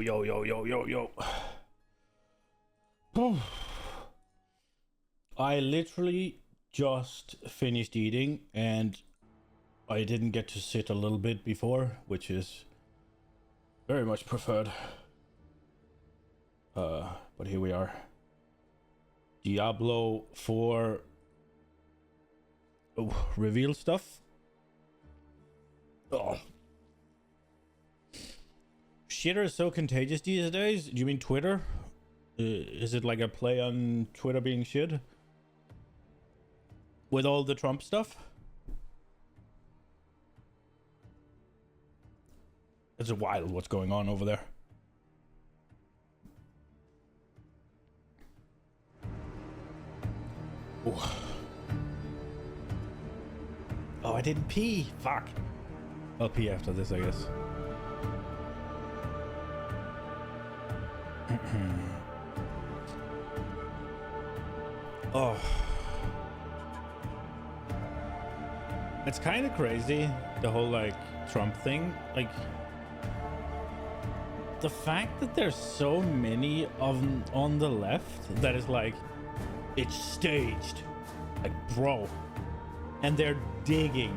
yo, yo, yo, yo, yo. I literally just finished eating and I didn't get to sit a little bit before, which is very much preferred. But here we are. Diablo 4 reveal stuff. Oh. Shit are so contagious these days. Do you mean Twitter? Is it like a play on Twitter being shit? With all the Trump stuff? It's wild what's going on over there. Ooh. Oh, I didn't pee. Fuck. I'll pee after this, I guess. Oh. It's kind of crazy, the whole, like, Trump thing. Like, the fact that there's so many of them on the left that is like, it's staged. Like, bro. And they're digging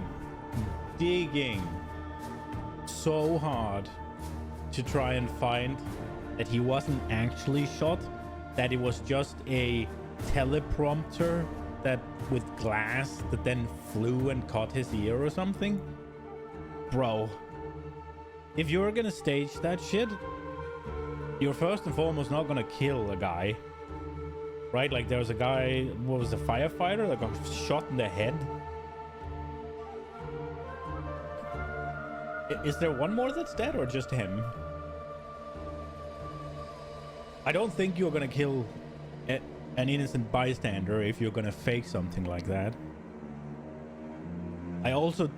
so hard to try and find that he wasn't actually shot, that it was just a teleprompter that with glass that then flew and caught his ear or something. Bro, if you're gonna stage that shit, you're first and foremost not gonna kill a guy, right? Like, there was a guy, what was a firefighter that got shot in the head. Is there one more that's dead or just him? I don't think you're gonna kill an innocent bystander if you're gonna fake something like that. I also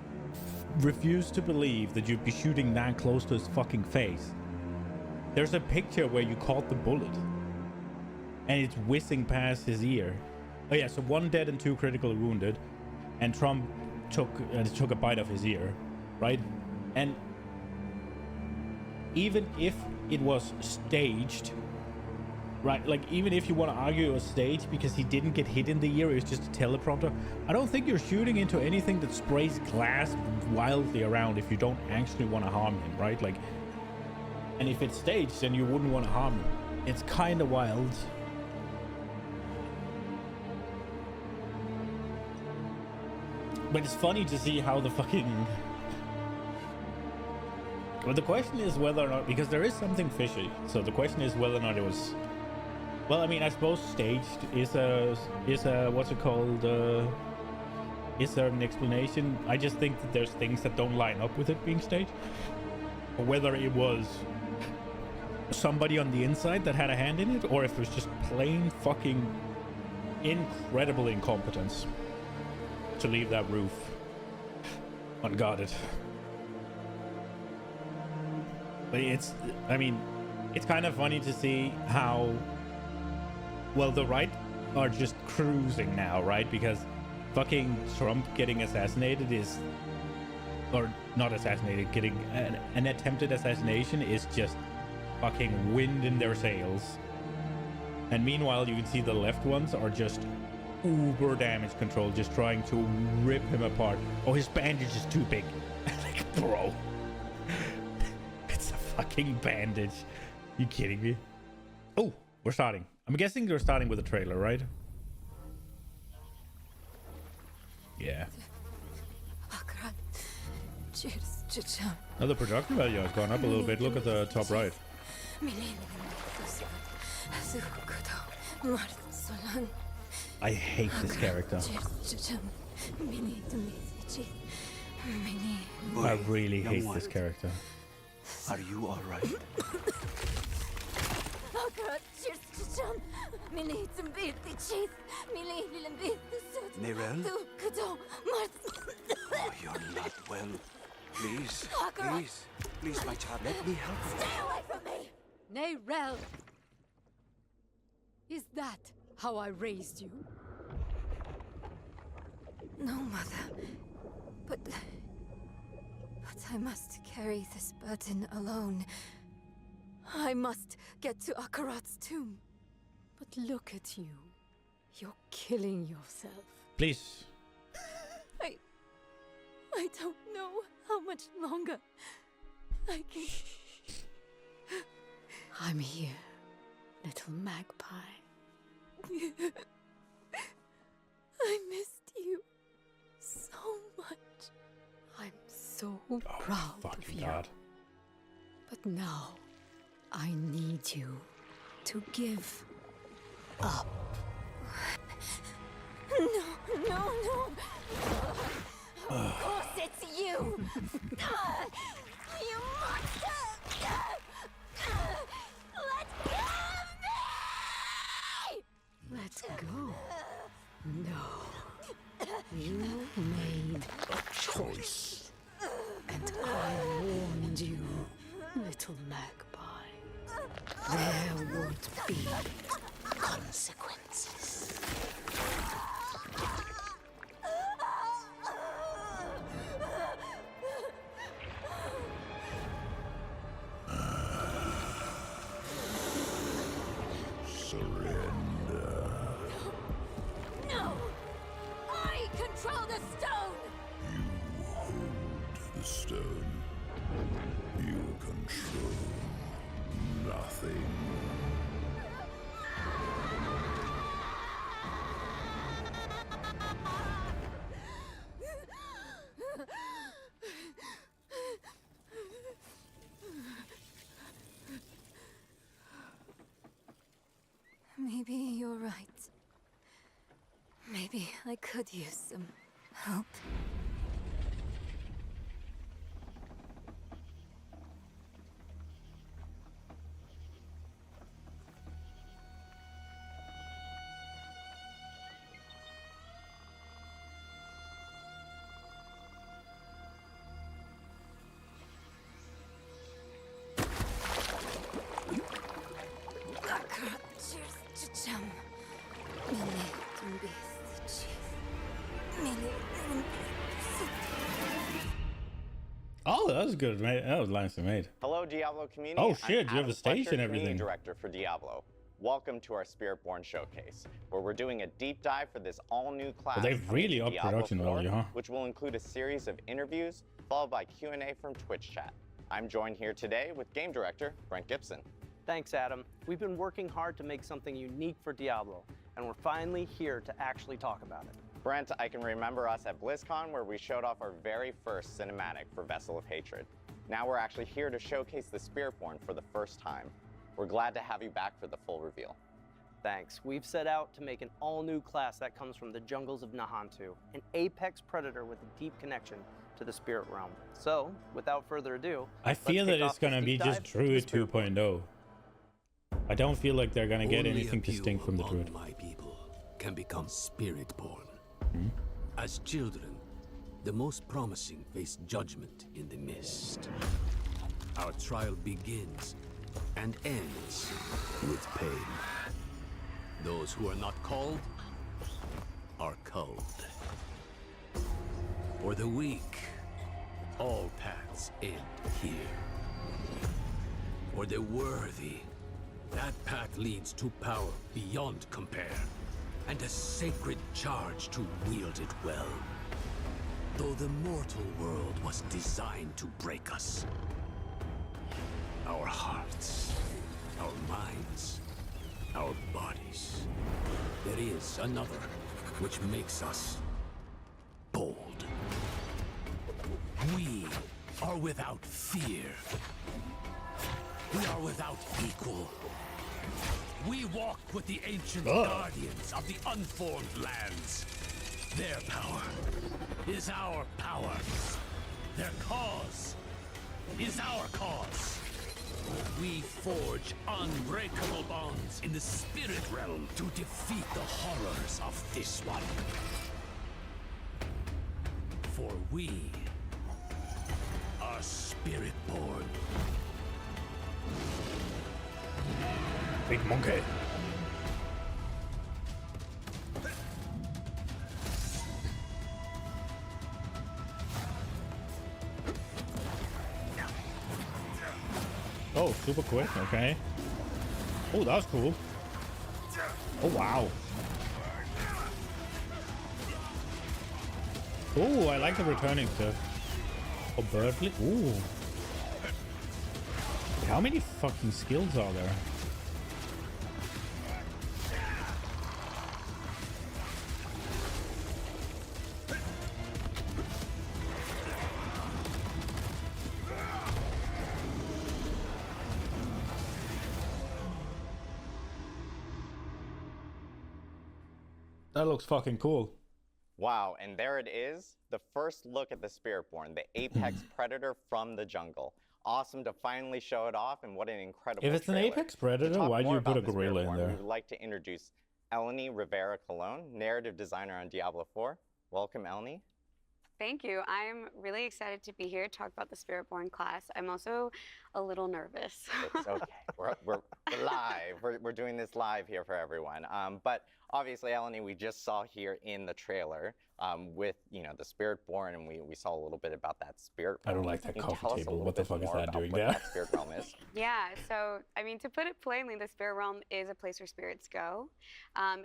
refuse to believe that you'd be shooting that close to his fucking face. There's a picture where you caught the bullet and it's whizzing past his ear. Oh yeah, so 1 dead and 2 critically wounded, and Trump took a bite of his ear, right? And even if it was staged, right, like, even if you want to argue it was staged because he didn't get hit in the ear, it was just a teleprompter, I don't think you're shooting into anything that sprays glass wildly around if you don't actually want to harm him, right? Like, and if it's staged, then you wouldn't want to harm him. It's kind of wild. But it's funny to see how the fucking... Well, the question is whether or not, because there is something fishy, so the question is whether or not it was... Well, I mean, I suppose staged is a what's it called? Is there an explanation? I just think that there's things that don't line up with it being staged. Or whether it was somebody on the inside that had a hand in it, or if it was just plain fucking incredible incompetence to leave that roof unguarded. But it's, I mean, it's kind of funny to see how, well, the right are just cruising now, right? Because fucking Trump getting assassinated is, or not assassinated, getting an attempted assassination is just fucking wind in their sails. And meanwhile, you can see the left ones are just uber damage control, just trying to rip him apart. Oh, his bandage is too big. Like, bro. It's a fucking bandage. You kidding me? Oh, we're starting. I'm guessing they're starting with a trailer, right? Yeah. Now the production value has gone up a little bit. Look at the top right. I hate this character. I really hate this character. Are you all right? Nerel? Oh, you're not well. Please, please, please, my child, let me help you. Stay away from me! Nerel! Is that how I raised you? No, Mother. But I must carry this burden alone. I must get to Akarat's tomb. But look at you. You're killing yourself. Please. I don't know how much longer I can... I'm here, little magpie. I missed you so much. I'm so proud of you. God. But now, I need you to give up. No. Of course it's you. You monster. Let go of me. Let's go. No. You made a choice. And I warned you, little magpie. There would be consequences. Surrender. No. I control the stone. You hold the stone. You control nothing. Maybe you're right. Maybe I could use some help. Oh, that was good, mate. That was nicely made. Hello, Diablo community. Oh, I'm shit, you have Adam a stage Fletcher, and everything. Community Director for Diablo. Welcome to our Spiritborn showcase, where we're doing a deep dive for this all-new class. They've coming really to upped Diablo production 4, value, huh? Which will include a series of interviews, followed by Q&A from Twitch chat. I'm joined here today with Game Director Brent Gibson. Thanks, Adam. We've been working hard to make something unique for Diablo, and we're finally here to actually talk about it. Brent, I can remember us at BlizzCon where we showed off our very first cinematic for Vessel of Hatred. Now we're actually here to showcase the Spiritborn for the first time. We're glad to have you back for the full reveal. Thanks. We've set out to make an all-new class that comes from the jungles of Nahantu, an apex predator with a deep connection to the spirit realm. So, without further ado, I feel that it's gonna be just Druid 2.0. I don't feel like they're gonna get Only anything a few distinct from the among Druid. my people can become Spiritborn. As children, the most promising face judgment in the mist. Our trial begins and ends with pain. Those who are not called are culled. For the weak, all paths end here. For the worthy, that path leads to power beyond compare, and a sacred charge to wield it well. Though the mortal world was designed to break us, our hearts, our minds, our bodies, there is another which makes us bold. We are without fear. We are without equal. We walk with the ancient guardians of the unformed lands. Their power is our power. Their cause is our cause. We forge unbreakable bonds in the spirit realm to defeat the horrors of this one. For we are Spiritborn. Big monkey. Oh, super quick. Okay. Oh, that was cool. Oh, wow. Oh, I like the returning stuff. Oh, Birdly. Ooh. How many fucking skills are there? That looks fucking cool. Wow, and there it is, the first look at the Spiritborn, the apex predator from the jungle. Awesome to finally show it off, and what an incredible If it's trailer. an apex predator, why do you put a gorilla in there? We would like to introduce Eleni Rivera-Colon, narrative designer on Diablo IV. Welcome, Eleni. Thank you. I'm really excited to be here to talk about the Spiritborn class. I'm also a little nervous. It's okay. We're live. We're doing this live here for everyone. But obviously, Eleni, we just saw here in the trailer with the Spiritborn, and we saw a little bit about that spirit realm. I don't like that coffee table. What the fuck is that doing what there? That spirit realm is? Yeah, so I mean, to put it plainly, the spirit realm is a place where spirits go.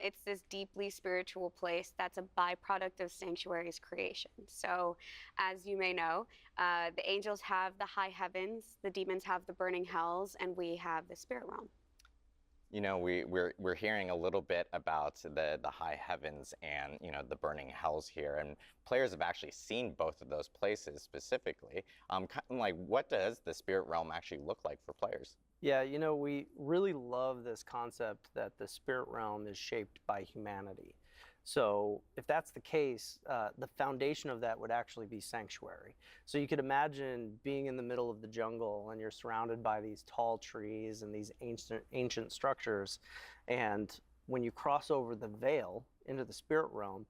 It's this deeply spiritual place that's a byproduct of Sanctuary's creation. So, as you may know, the angels have the high heavens, the demons have the burning hells, and we have the spirit realm. You know, we're hearing a little bit about the high heavens and the burning hells here, and players have actually seen both of those places specifically. Kind of like, what does the spirit realm actually look like for players? Yeah, we really love this concept that the spirit realm is shaped by humanity. So if that's the case, the foundation of that would actually be Sanctuary. So you could imagine being in the middle of the jungle and you're surrounded by these tall trees and these ancient structures. And when you cross over the veil into the spirit realm,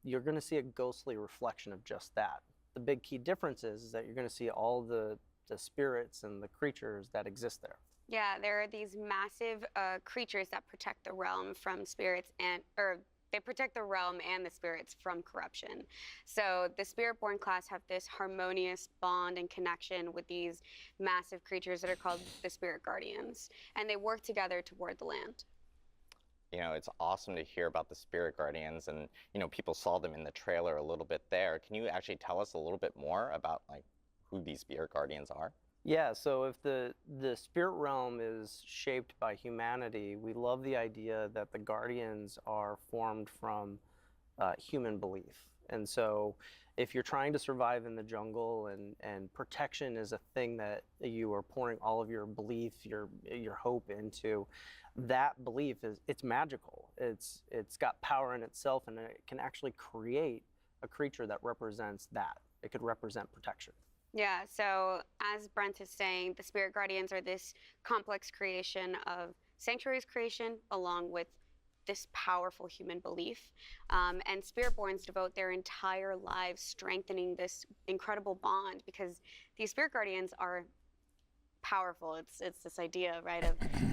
you're going to see a ghostly reflection of just that. The big key difference is that you're going to see all the spirits and the creatures that exist there. Yeah, there are these massive creatures that protect the realm from spirits they protect the realm and the spirits from corruption. So the Spiritborn class have this harmonious bond and connection with these massive creatures that are called the Spirit Guardians, and they work together toward the land. It's awesome to hear about the Spirit Guardians, and people saw them in the trailer a little bit there. Can you actually tell us a little bit more about who these Spirit Guardians are? Yeah, so if the spirit realm is shaped by humanity, we love the idea that the guardians are formed from human belief. And so if you're trying to survive in the jungle and protection is a thing that you are pouring all of your belief, your hope into, that belief it's magical. It's got power in itself, and it can actually create a creature that represents that. It could represent protection. Yeah, so as Brent is saying, the Spirit Guardians are this complex creation of Sanctuary's creation along with this powerful human belief. And Spiritborns devote their entire lives strengthening this incredible bond because these Spirit Guardians are powerful. It's this idea, right,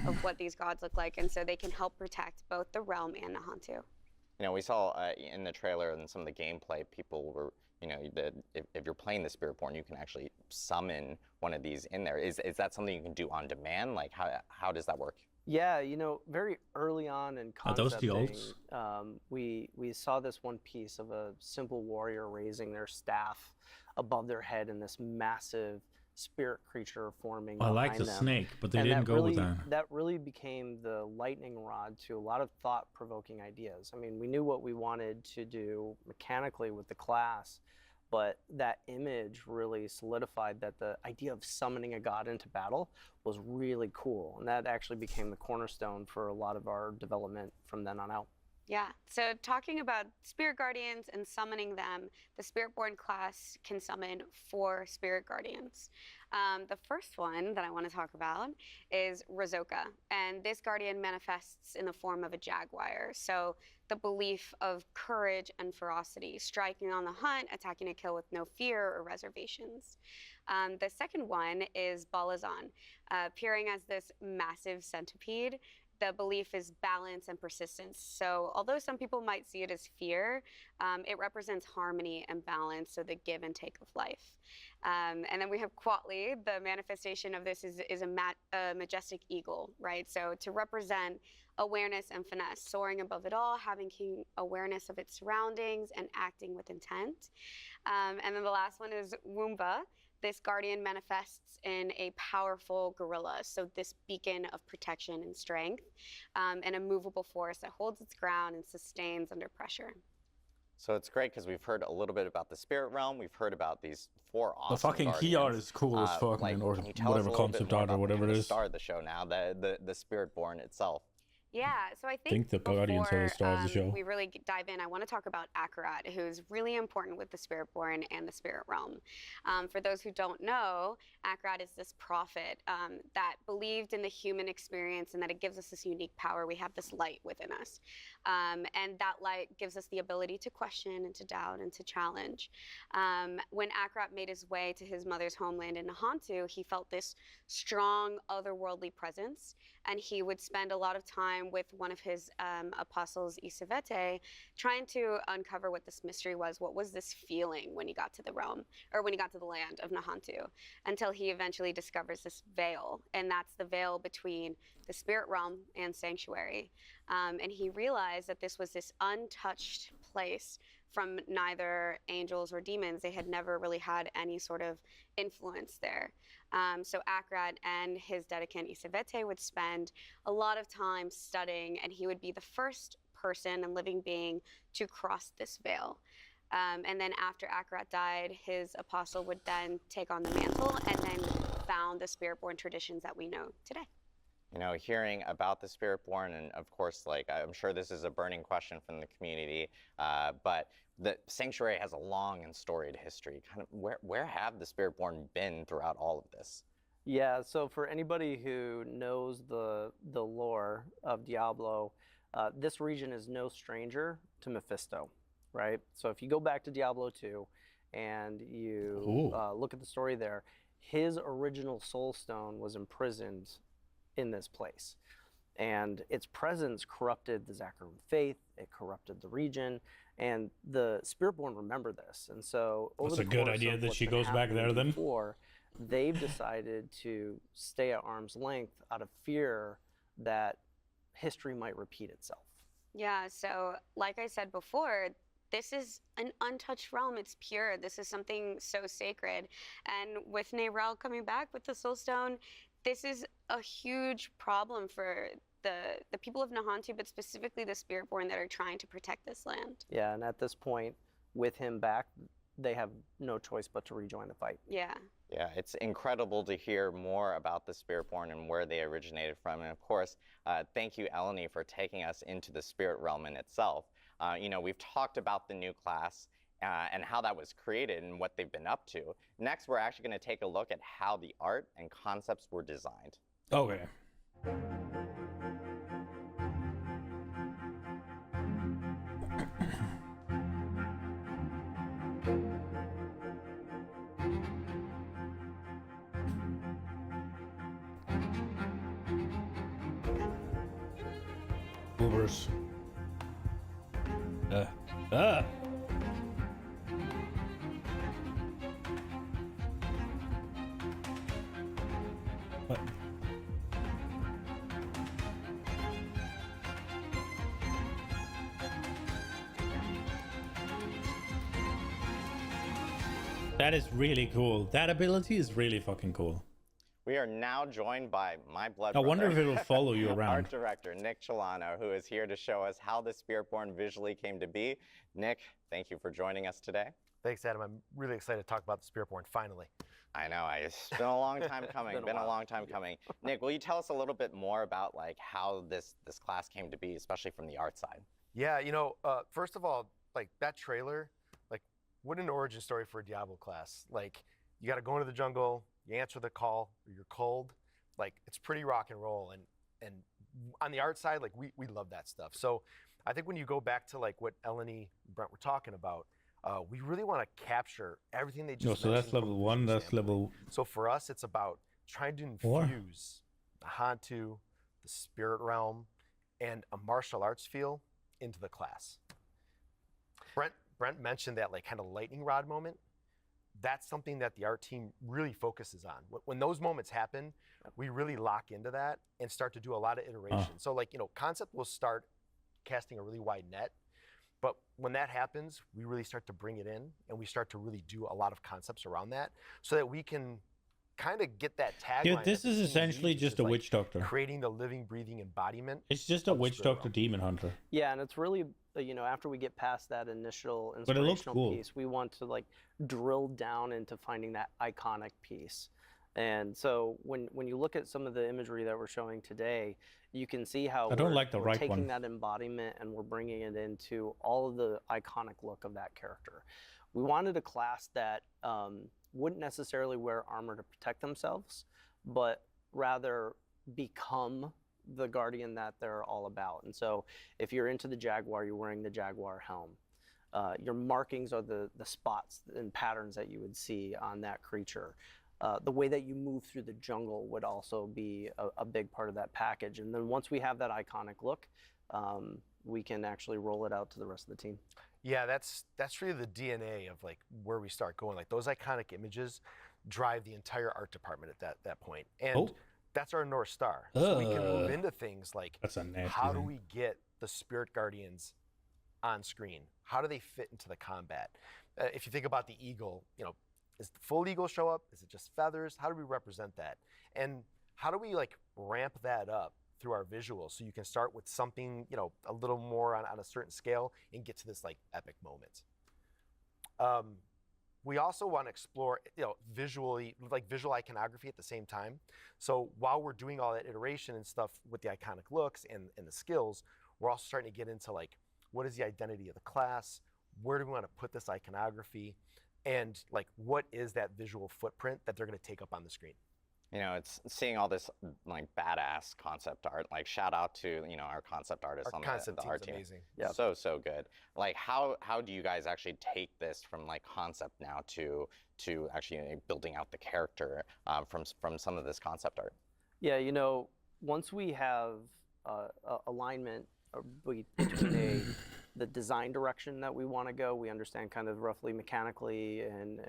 of what these gods look like. And so they can help protect both the realm and Nahantu. We saw in the trailer and some of the gameplay, people were if you're playing the Spiritborn, you can actually summon one of these in there. Is that something you can do on demand? Like, how does that work? Yeah, very early on in concepting, Are those the alts? We saw this one piece of a simple warrior raising their staff above their head and this massive spirit creature forming I like the them. snake, but they And didn't go with that. That really became the lightning rod to a lot of thought-provoking ideas. I mean, we knew what we wanted to do mechanically with the class, but that image really solidified that the idea of summoning a god into battle was really cool. And that actually became the cornerstone for a lot of our development from then on out. Yeah, so talking about Spirit Guardians and summoning them, the Spiritborn class can summon 4 Spirit Guardians. The first one that I want to talk about is Razoka, and this guardian manifests in the form of a jaguar. So the belief of courage and ferocity, striking on the hunt, attacking a kill with no fear or reservations. The second one is Balazan, appearing as this massive centipede, the belief is balance and persistence. So although some people might see it as fear, it represents harmony and balance, so the give and take of life. And then we have Quatli. The manifestation of this is a majestic eagle, right? So to represent awareness and finesse, soaring above it all, having keen awareness of its surroundings, and acting with intent. And then the last one is Woomba. This guardian manifests in a powerful gorilla, so this beacon of protection and strength, and a movable force that holds its ground and sustains under pressure. So it's great because we've heard a little bit about the spirit realm. We've heard about these 4 awesome The fucking key art is cool as fuck, man, or can you tell us whatever a little bit concept more art or about whatever the it is. star of the show now, the Spiritborn itself? Yeah, so I think the Guardians are the before, star of the show. we really dive in, I want to talk about Akarat, who's really important with the Spiritborn and the Spirit Realm. For those who don't know, Akarat is this prophet that believed in the human experience and that it gives us this unique power. We have this light within us. And that light gives us the ability to question and to doubt and to challenge. When Akarat made his way to his mother's homeland in Nahantu, he felt this strong otherworldly presence, and he would spend a lot of time with one of his apostles, Isavete, trying to uncover what this mystery was. What was this feeling when he got to the realm, or when he got to the land of Nahantu, until he eventually discovers this veil, and that's the veil between the spirit realm and sanctuary. And he realized that this was this untouched place from neither angels or demons. They had never really had any sort of influence there. So Akarat and his dedicant Isavete would spend a lot of time studying, and he would be the first person and living being to cross this veil. And then after Akarat died, his apostle would then take on the mantle and then found the Spiritborn traditions that we know today. You know, hearing about the Spiritborn, and of course, like, I'm sure this is a burning question from the community, but the Sanctuary has a long and storied history. Kind of, where have the Spiritborn been throughout all of this? Yeah, so for anybody who knows the lore of Diablo, this region is no stranger to Mephisto, right? So if you go back to Diablo 2 and you look at the story there, his original soul stone was imprisoned in this place. And its presence corrupted the Zakarum faith, it corrupted the region, and the Spiritborn remember this. And so over That's the a good course idea of that what's she been goes back happening there then. before, they've decided to stay at arm's length out of fear that history might repeat itself. Yeah, so like I said before, this is an untouched realm. It's pure. This is something so sacred. And with Neyrel coming back with the Soul Stone, this is a huge problem for the people of Nahantu, but specifically the Spiritborn that are trying to protect this land. Yeah, and at this point, with him back, they have no choice but to rejoin the fight. Yeah. Yeah, it's incredible to hear more about the Spiritborn and where they originated from. And of course, thank you, Eleni, for taking us into the spirit realm in itself. You know, we've talked about the new class and how that was created and what they've been up to. Next, we're actually going to take a look at how the art and concepts were designed. Okay. Ubers. What? That is really cool. That ability is really fucking cool. We are now joined by my blood I brother, wonder if it will follow you art around. director Nick Chilano, who is here to show us how the Spiritborn visually came to be. Nick, thank you for joining us today. Thanks, Adam. I'm really excited to talk about the Spiritborn finally. I know, it's been a long time coming. Been a long time coming. Nick, will you tell us a little bit more about like how this class came to be, especially from the art side? Yeah, you know, first of all, like that trailer, like what an origin story for a Diablo class. Like you got to go into the jungle, you answer the call, or you're cold. Like it's pretty rock and roll. And on the art side, like we love that stuff. So I think when you go back to like what Eleni and Brent were talking about, we really want to capture everything they just No, so that's mentioned from level a 1, visual that's standpoint. level... So for us, it's about trying to Four. infuse the Hantu, the spirit realm, and a martial arts feel into the class. Brent mentioned that like kind of lightning rod moment. That's something that the art team really focuses on. When those moments happen, we really lock into that and start to do a lot of iteration. So like, concept will start casting a really wide net, but when that happens, we really start to bring it in and we start to really do a lot of concepts around that so that we can kind of get that tagline. Dude, this is essentially just a witch doctor. Creating the living, breathing embodiment. It's just a witch doctor demon hunter. Yeah, and it's really, after we get past that initial But it looks inspirational cool. piece, we want to like drill down into finding that iconic piece. And so when you look at some of the imagery that we're showing today, you can see how I don't like the we're right taking one. that embodiment and we're bringing it into all of the iconic look of that character. We wanted a class that wouldn't necessarily wear armor to protect themselves, but rather become the guardian that they're all about. And so if you're into the Jaguar, you're wearing the Jaguar helm. Your markings are the spots and patterns that you would see on that creature. The way that you move through the jungle would also be a big part of that package. And then once we have that iconic look, we can actually roll it out to the rest of the team. Yeah, that's really the DNA of like where we start going. Like those iconic images drive the entire art department at that point. And that's our North Star. So we can move into things like That's a nasty how do name. we get the Spirit Guardians on screen? How do they fit into the combat? If you think about the eagle, is the full eagle show up? Is it just feathers? How do we represent that? And how do we like ramp that up through our visuals so you can start with something, a little more on a certain scale and get to this like epic moment. We also want to explore, visually, like visual iconography at the same time. So while we're doing all that iteration and stuff with the iconic looks and the skills, we're also starting to get into like, what is the identity of the class? Where do we want to put this iconography? And like, what is that visual footprint that they're going to take up on the screen? It's seeing all this like badass concept art. Like shout out to our concept artists on the art team. Amazing. Yeah. So good. Like how do you guys actually take this from like concept now to actually building out the character from some of this concept art? Yeah, once we have alignment between the design direction that we want to go, we understand kind of roughly mechanically and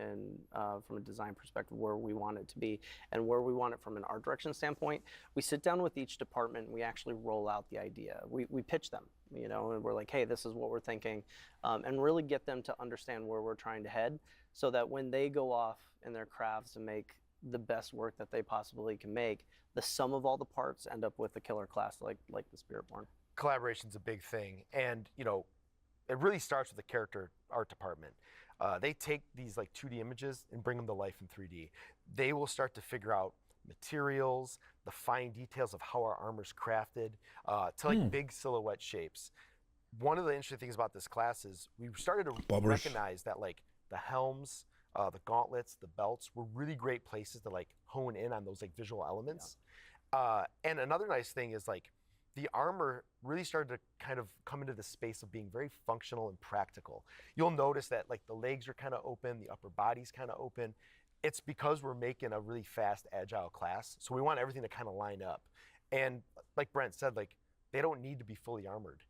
from a design perspective where we want it to be and where we want it from an art direction standpoint. We sit down with each department and we actually roll out the idea. We pitch them, and we're like, hey, this is what we're thinking, and really get them to understand where we're trying to head so that when they go off in their crafts and make the best work that they possibly can make, the sum of all the parts end up with a killer class like the Spiritborn. Collaboration's a big thing, and it really starts with the character art department. They take these like 2D images and bring them to life in 3D. They will start to figure out materials, the fine details of how our armor's crafted, to like big silhouette shapes. One of the interesting things about this class is we started to recognize that like the helms, the gauntlets, the belts were really great places to like hone in on those like visual elements. Yeah. And another nice thing is like the armor really started to kind of come into the space of being very functional and practical. You'll notice that like the legs are kind of open, the upper body's kind of open. It's because we're making a really fast, agile class. So we want everything to kind of line up. And like Brent said, like they don't need to be fully armored.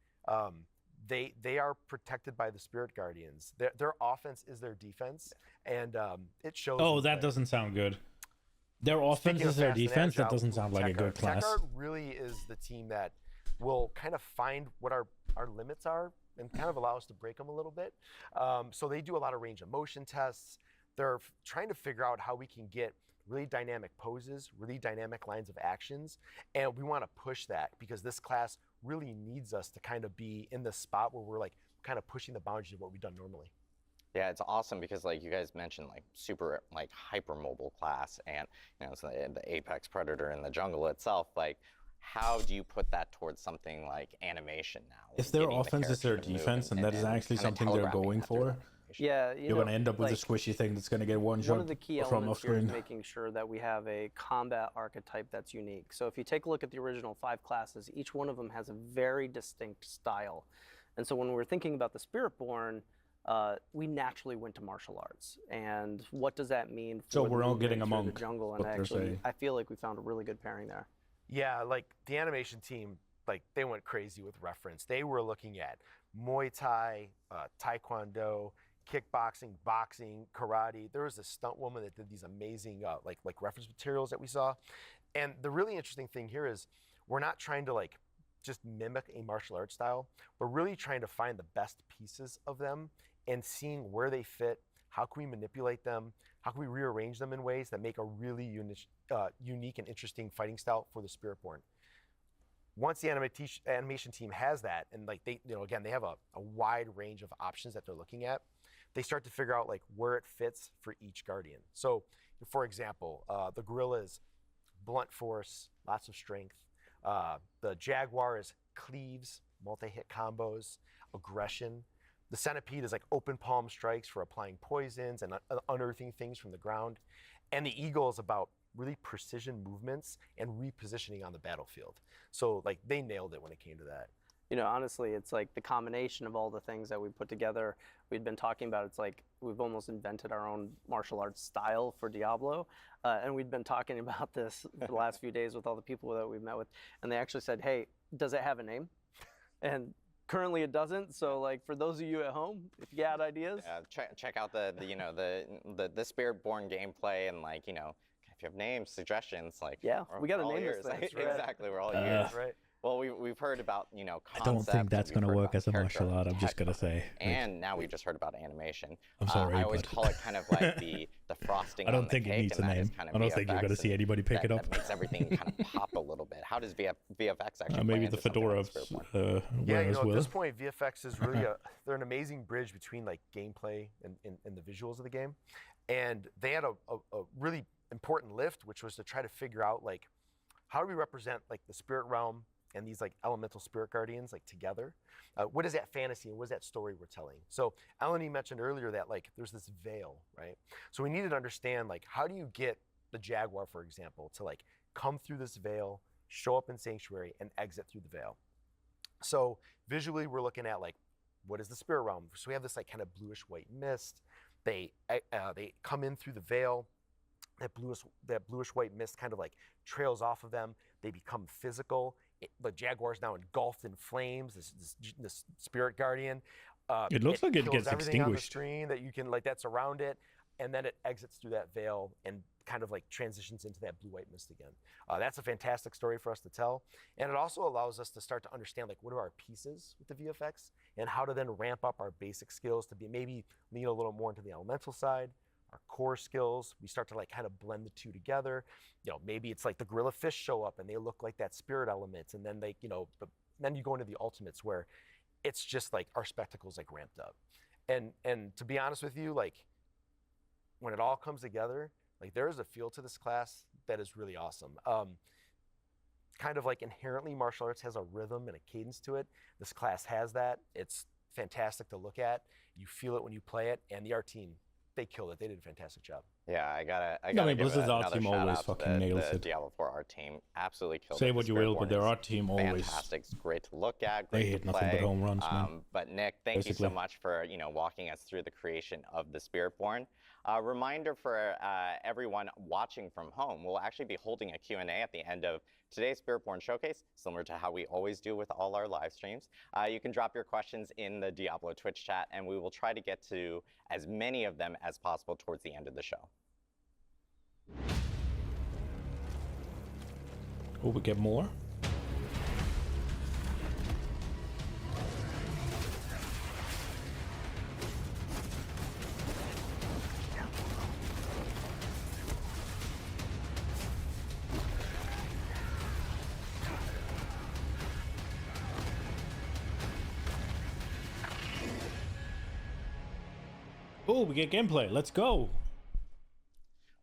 They are protected by the Spirit Guardians. Their offense is their defense, and it shows. Oh, that doesn't sound good. Their offense is their defense. That doesn't sound like a good class. Tech Art really is the team that will kind of find what our limits are and kind of allow us to break them a little bit. So they do a lot of range of motion tests. They're trying to figure out how we can get really dynamic poses, really dynamic lines of actions, and we want to push that because this class really needs us to kind of be in the spot where we're like kind of pushing the boundaries of what we've done normally. Yeah, it's awesome because like you guys mentioned like super like hypermobile class and so the apex predator in the jungle itself. Like how do you put that towards something like animation now? If their offense is their defense and that is actually something they're going for, yeah, you're going to end up with a squishy thing that's going to get one shot of the key from elements off here is screen. making sure that we have a combat archetype that's unique. So if you take a look at the original 5 classes, each one of them has a very distinct style. And so when we were thinking about the Spiritborn, we naturally went to martial arts. And what does that mean for So we're all movement getting a through monk, the jungle? what And they're actually, saying. I feel like we found a really good pairing there. Yeah, like the animation team, like they went crazy with reference. They were looking at Muay Thai, Taekwondo, kickboxing, boxing, karate. There was a stunt woman that did these amazing like reference materials that we saw. And the really interesting thing here is we're not trying to like just mimic a martial arts style. We're really trying to find the best pieces of them and seeing where they fit. How can we manipulate them? How can we rearrange them in ways that make a really unique and interesting fighting style for the Spiritborn? Once the animation team has that, and like they, again, they have a wide range of options that they're looking at, they start to figure out like where it fits for each Guardian. So, for example, the gorilla is blunt force, lots of strength. The jaguar is cleaves, multi-hit combos, aggression. The centipede is like open palm strikes for applying poisons and unearthing things from the ground. And the eagle is about really precision movements and repositioning on the battlefield. So like they nailed it when it came to that. Honestly, it's like the combination of all the things that we put together. We'd been talking about, it's like we've almost invented our own martial arts style for Diablo. And we'd been talking about this for the last few days with all the people that we've met with. And they actually said, hey, does it have a name? And currently it doesn't. So like for those of you at home, if you got ideas. Check out the Spiritborn gameplay, and like, if you have names, suggestions, like, yeah, we got to name ears. this thing. Exactly, we're all ears. Right. Well, we've heard about, concepts. I don't think that's going to work as a martial art, I'm just going to say. And now we just heard about animation. I'm sorry, I always call it kind of like the frosting I don't on the think cake, it needs a and that is name. kind of I don't think you're going to see anybody pick it up. That makes everything kind of pop a little bit. How does VFX actually maybe play the into something fedora like Spiritborn? Yeah, as well. at this point, VFX is really they're an amazing bridge between like gameplay and the visuals of the game. And they had a really important lift, which was to try to figure out like, how do we represent like the spirit realm and these like elemental spirit guardians like together? What is that fantasy and what is that story we're telling? So Eleni mentioned earlier that like there's this veil, right? So we needed to understand like, how do you get the jaguar, for example, to like come through this veil, show up in Sanctuary, and exit through the veil? So visually we're looking at like, what is the spirit realm? So we have this like kind of bluish white mist. They come in through the veil. That bluish white mist kind of like trails off of them. They become physical. The jaguar is now engulfed in flames. This spirit guardian. It looks like it kills gets everything on the extinguished. screen that you can like that's around it, and then it exits through that veil and kind of like transitions into that blue-white mist again. That's a fantastic story for us to tell, and it also allows us to start to understand like what are our pieces with the VFX and how to then ramp up our basic skills to be maybe lean a little more into the elemental side. Our core skills, we start to like kind of blend the two together. Maybe it's like the gorilla fish show up and they look like that spirit element, and then they, then you go into the ultimates where it's just like our spectacles like ramped up. And to be honest with you, like when it all comes together, like there is a feel to this class that is really awesome. Kind of like inherently martial arts has a rhythm and a cadence to it. This class has that. It's fantastic to look at. You feel it when you play it, and the art team, they killed it. They did a fantastic job. Yeah, I gotta give Blizzard's art another team shout always out to fucking nails the it. Diablo 4 art team. Absolutely killed it. Say The what you will, Spiritborn but their is art team always. fantastic. It's great to look at. They Great hit to nothing play. but home runs, man. But Nick, thank you Basically. so much for walking us through the creation of the Spiritborn. Reminder for everyone watching from home, we'll actually be holding a Q&A at the end of today's Spiritborn Showcase, similar to how we always do with all our live streams. You can drop your questions in the Diablo Twitch chat, and we will try to get to as many of them as possible towards the end of the show. Oh, we get more? Oh, we get gameplay. Let's go.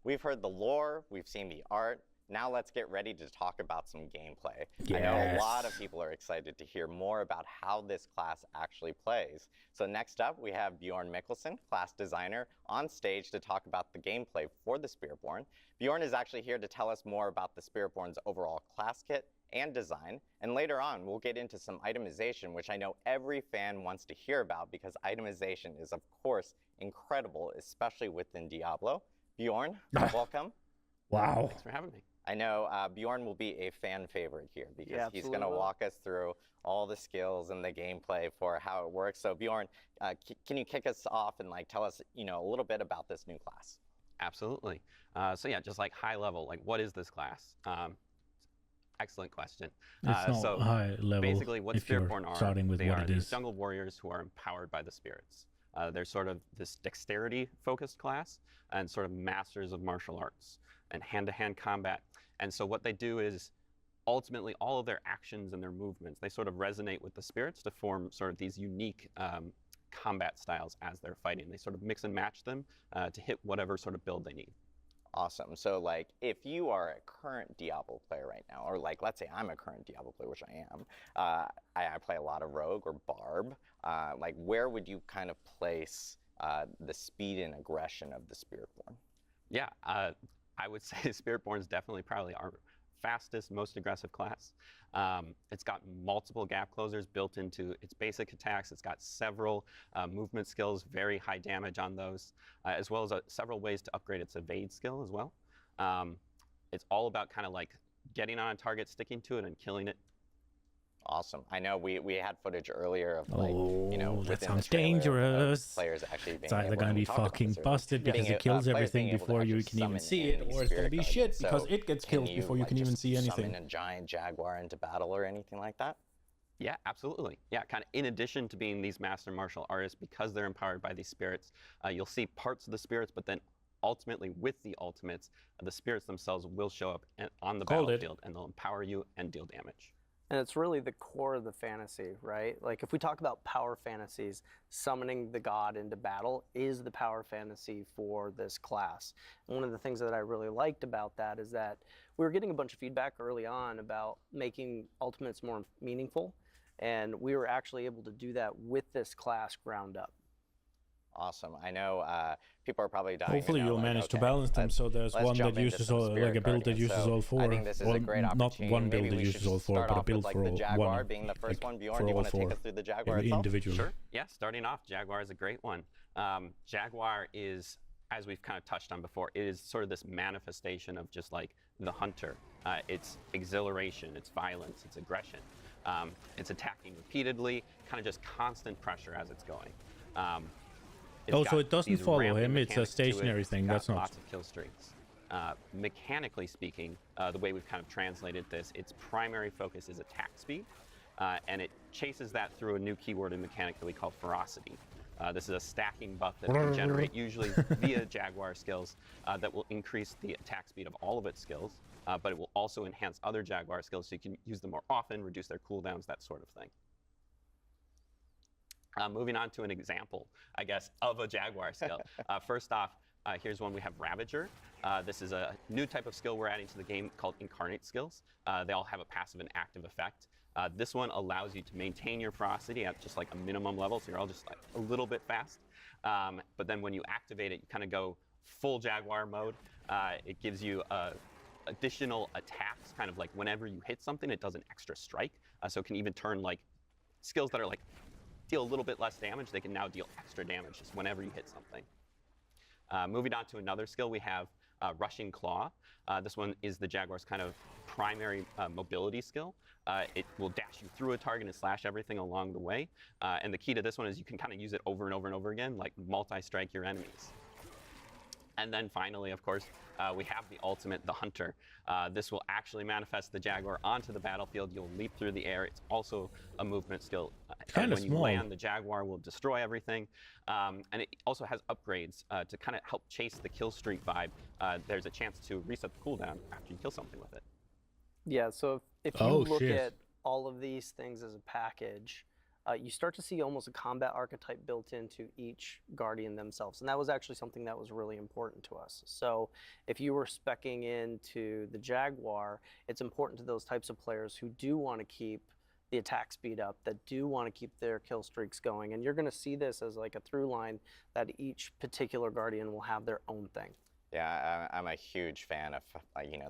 We've heard the lore, we've seen the art. Now let's get ready to talk about some gameplay. I know a Yes. lot of people are excited to hear more about how this class actually plays. So next up, we have Bjorn Mikkelsen, class designer, on stage to talk about the gameplay for the Spiritborn. Bjorn is actually here to tell us more about the Spiritborn's overall class kit and design. And later on, we'll get into some itemization, which I know every fan wants to hear about because itemization is, of course, incredible, especially within Diablo. Bjorn, welcome. Wow. Thanks for having me. I know Bjorn will be a fan favorite here because Yeah, he's going to absolutely will. walk us through all the skills and the gameplay for how it works. So Bjorn, can you kick us off and like tell us, a little bit about this new class? Absolutely. So yeah, just like high level, like what is this class? Excellent question. It's not so high level basically, what if you're Spiritborn are, starting with they what are it these is. jungle warriors who are empowered by the spirits. They're sort of this dexterity-focused class and sort of masters of martial arts and hand-to-hand combat. And so what they do is ultimately all of their actions and their movements, they sort of resonate with the spirits to form sort of these unique combat styles as they're fighting. They sort of mix and match them to hit whatever sort of build they need. Awesome. So like if you are a current Diablo player right now, or like let's say I'm a current Diablo player, which I am, I play a lot of Rogue or Barb, like where would you kind of place the speed and aggression of the Spiritborn? Yeah, I would say Spiritborn is definitely probably our fastest, most aggressive class. It's got multiple gap closers built into its basic attacks. It's got several movement skills, very high damage on those, as well as several ways to upgrade its evade skill as well. It's all about kind of like getting on a target, sticking to it, and killing it. Awesome. I know we had footage earlier of like, that within sounds the trailer of dangerous. players actually being It's either able, going to and be we talked about fucking this earlier, busted because being it kills players everything being able to before you actually can even summon see in it, these or it's going to spirit be guardians. shit because So it gets can killed before you like, can even just see anything. Summon a giant jaguar into battle or anything like that? Yeah, absolutely. Yeah, kind of in addition to being these master martial artists, because they're empowered by these spirits, you'll see parts of the spirits, but then ultimately with the ultimates, the spirits themselves will show up on the battlefield and they'll empower you and deal damage. And it's really the core of the fantasy, right? Like if we talk about power fantasies, summoning the god into battle is the power fantasy for this class. And one of the things that I really liked about that is that we were getting a bunch of feedback early on about making ultimates more meaningful. And we were actually able to do that with this class ground up. Awesome. I know people are probably dying. Hopefully you'll manage to balance them so there's one that uses all, like a build that uses all four. I think this is a great opportunity. Not one build Maybe that we uses should all four, start but a off build with, for like, all the Jaguar one. being the first one. Bjorn, for do you all want to take four us through the Jaguar itself? individually. Sure. Yeah, starting off, Jaguar is a great one. Jaguar is, as we've kind of touched on before, it is sort of this manifestation of just like the hunter. It's exhilaration, it's violence, it's aggression. It's attacking repeatedly, kind of just constant pressure as it's going. So it doesn't follow him, it's a stationary thing. That's not... Lots of kill streaks. Mechanically speaking, the way we've kind of translated this, its primary focus is attack speed, and it chases that through a new keyword in mechanic that we call ferocity. This is a stacking buff that can generate usually via Jaguar skills that will increase the attack speed of all of its skills, but it will also enhance other Jaguar skills so you can use them more often, reduce their cooldowns, that sort of thing. Moving on to an example, I guess, of a Jaguar skill. First off, here's one we have Ravager. This is a new type of skill we're adding to the game called Incarnate skills. They all have a passive and active effect. This one allows you to maintain your ferocity at just like a minimum level, so you're all just like a little bit fast. But then when you activate it, you kind of go full Jaguar mode. It gives you additional attacks, kind of like whenever you hit something, it does an extra strike. So it can even turn like skills that are like deal a little bit less damage, they can now deal extra damage just whenever you hit something. Moving on to another skill, we have Rushing Claw. This one is the Jaguar's kind of primary mobility skill. It will dash you through a target and slash everything along the way. And the key to this one is you can kind of use it over and over and over again, like multi-strike your enemies. And then finally, of course, we have the ultimate, the Hunter. This will actually manifest the Jaguar onto the battlefield. You'll leap through the air. It's also a movement skill. And when you land, the Jaguar will destroy everything. And it also has upgrades to kind of help chase the kill streak vibe. There's a chance to reset the cooldown after you kill something with it. Yeah, so if you look at all of these things as a package, you start to see almost a combat archetype built into each Guardian themselves. And that was actually something that was really important to us. So if you were speccing into the Jaguar, it's important to those types of players who do want to keep the attack speed up, that do want to keep their kill streaks going. And you're going to see this as like a through line that each particular Guardian will have their own thing. Yeah, I'm a huge fan of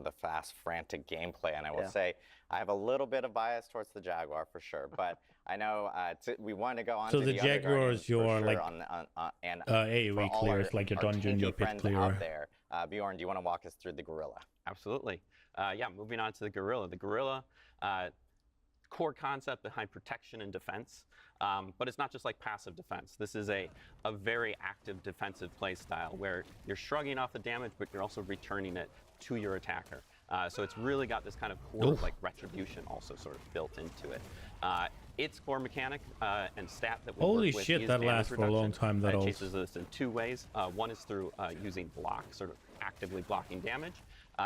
the fast, frantic gameplay, and I will say I have a little bit of bias towards the Jaguar for sure. But I know we want to go on. So to the Jaguar is your sure, like AoE clear, like your dungeon, your pit clear. Out there, Bjorn, do you want to walk us through the Gorilla? Absolutely. Yeah, moving on to the Gorilla. The Gorilla, core concept behind protection and defense, but it's not just like passive defense. This is a very active defensive play style where you're shrugging off the damage, but you're also returning it to your attacker. So it's really got this kind of core like retribution also sort of built into it. Its core mechanic and stat that we Holy work with shit, is that damage lasts for a long reduction. time, that It ult. chases this in two ways. One is through using block, sort of actively blocking damage,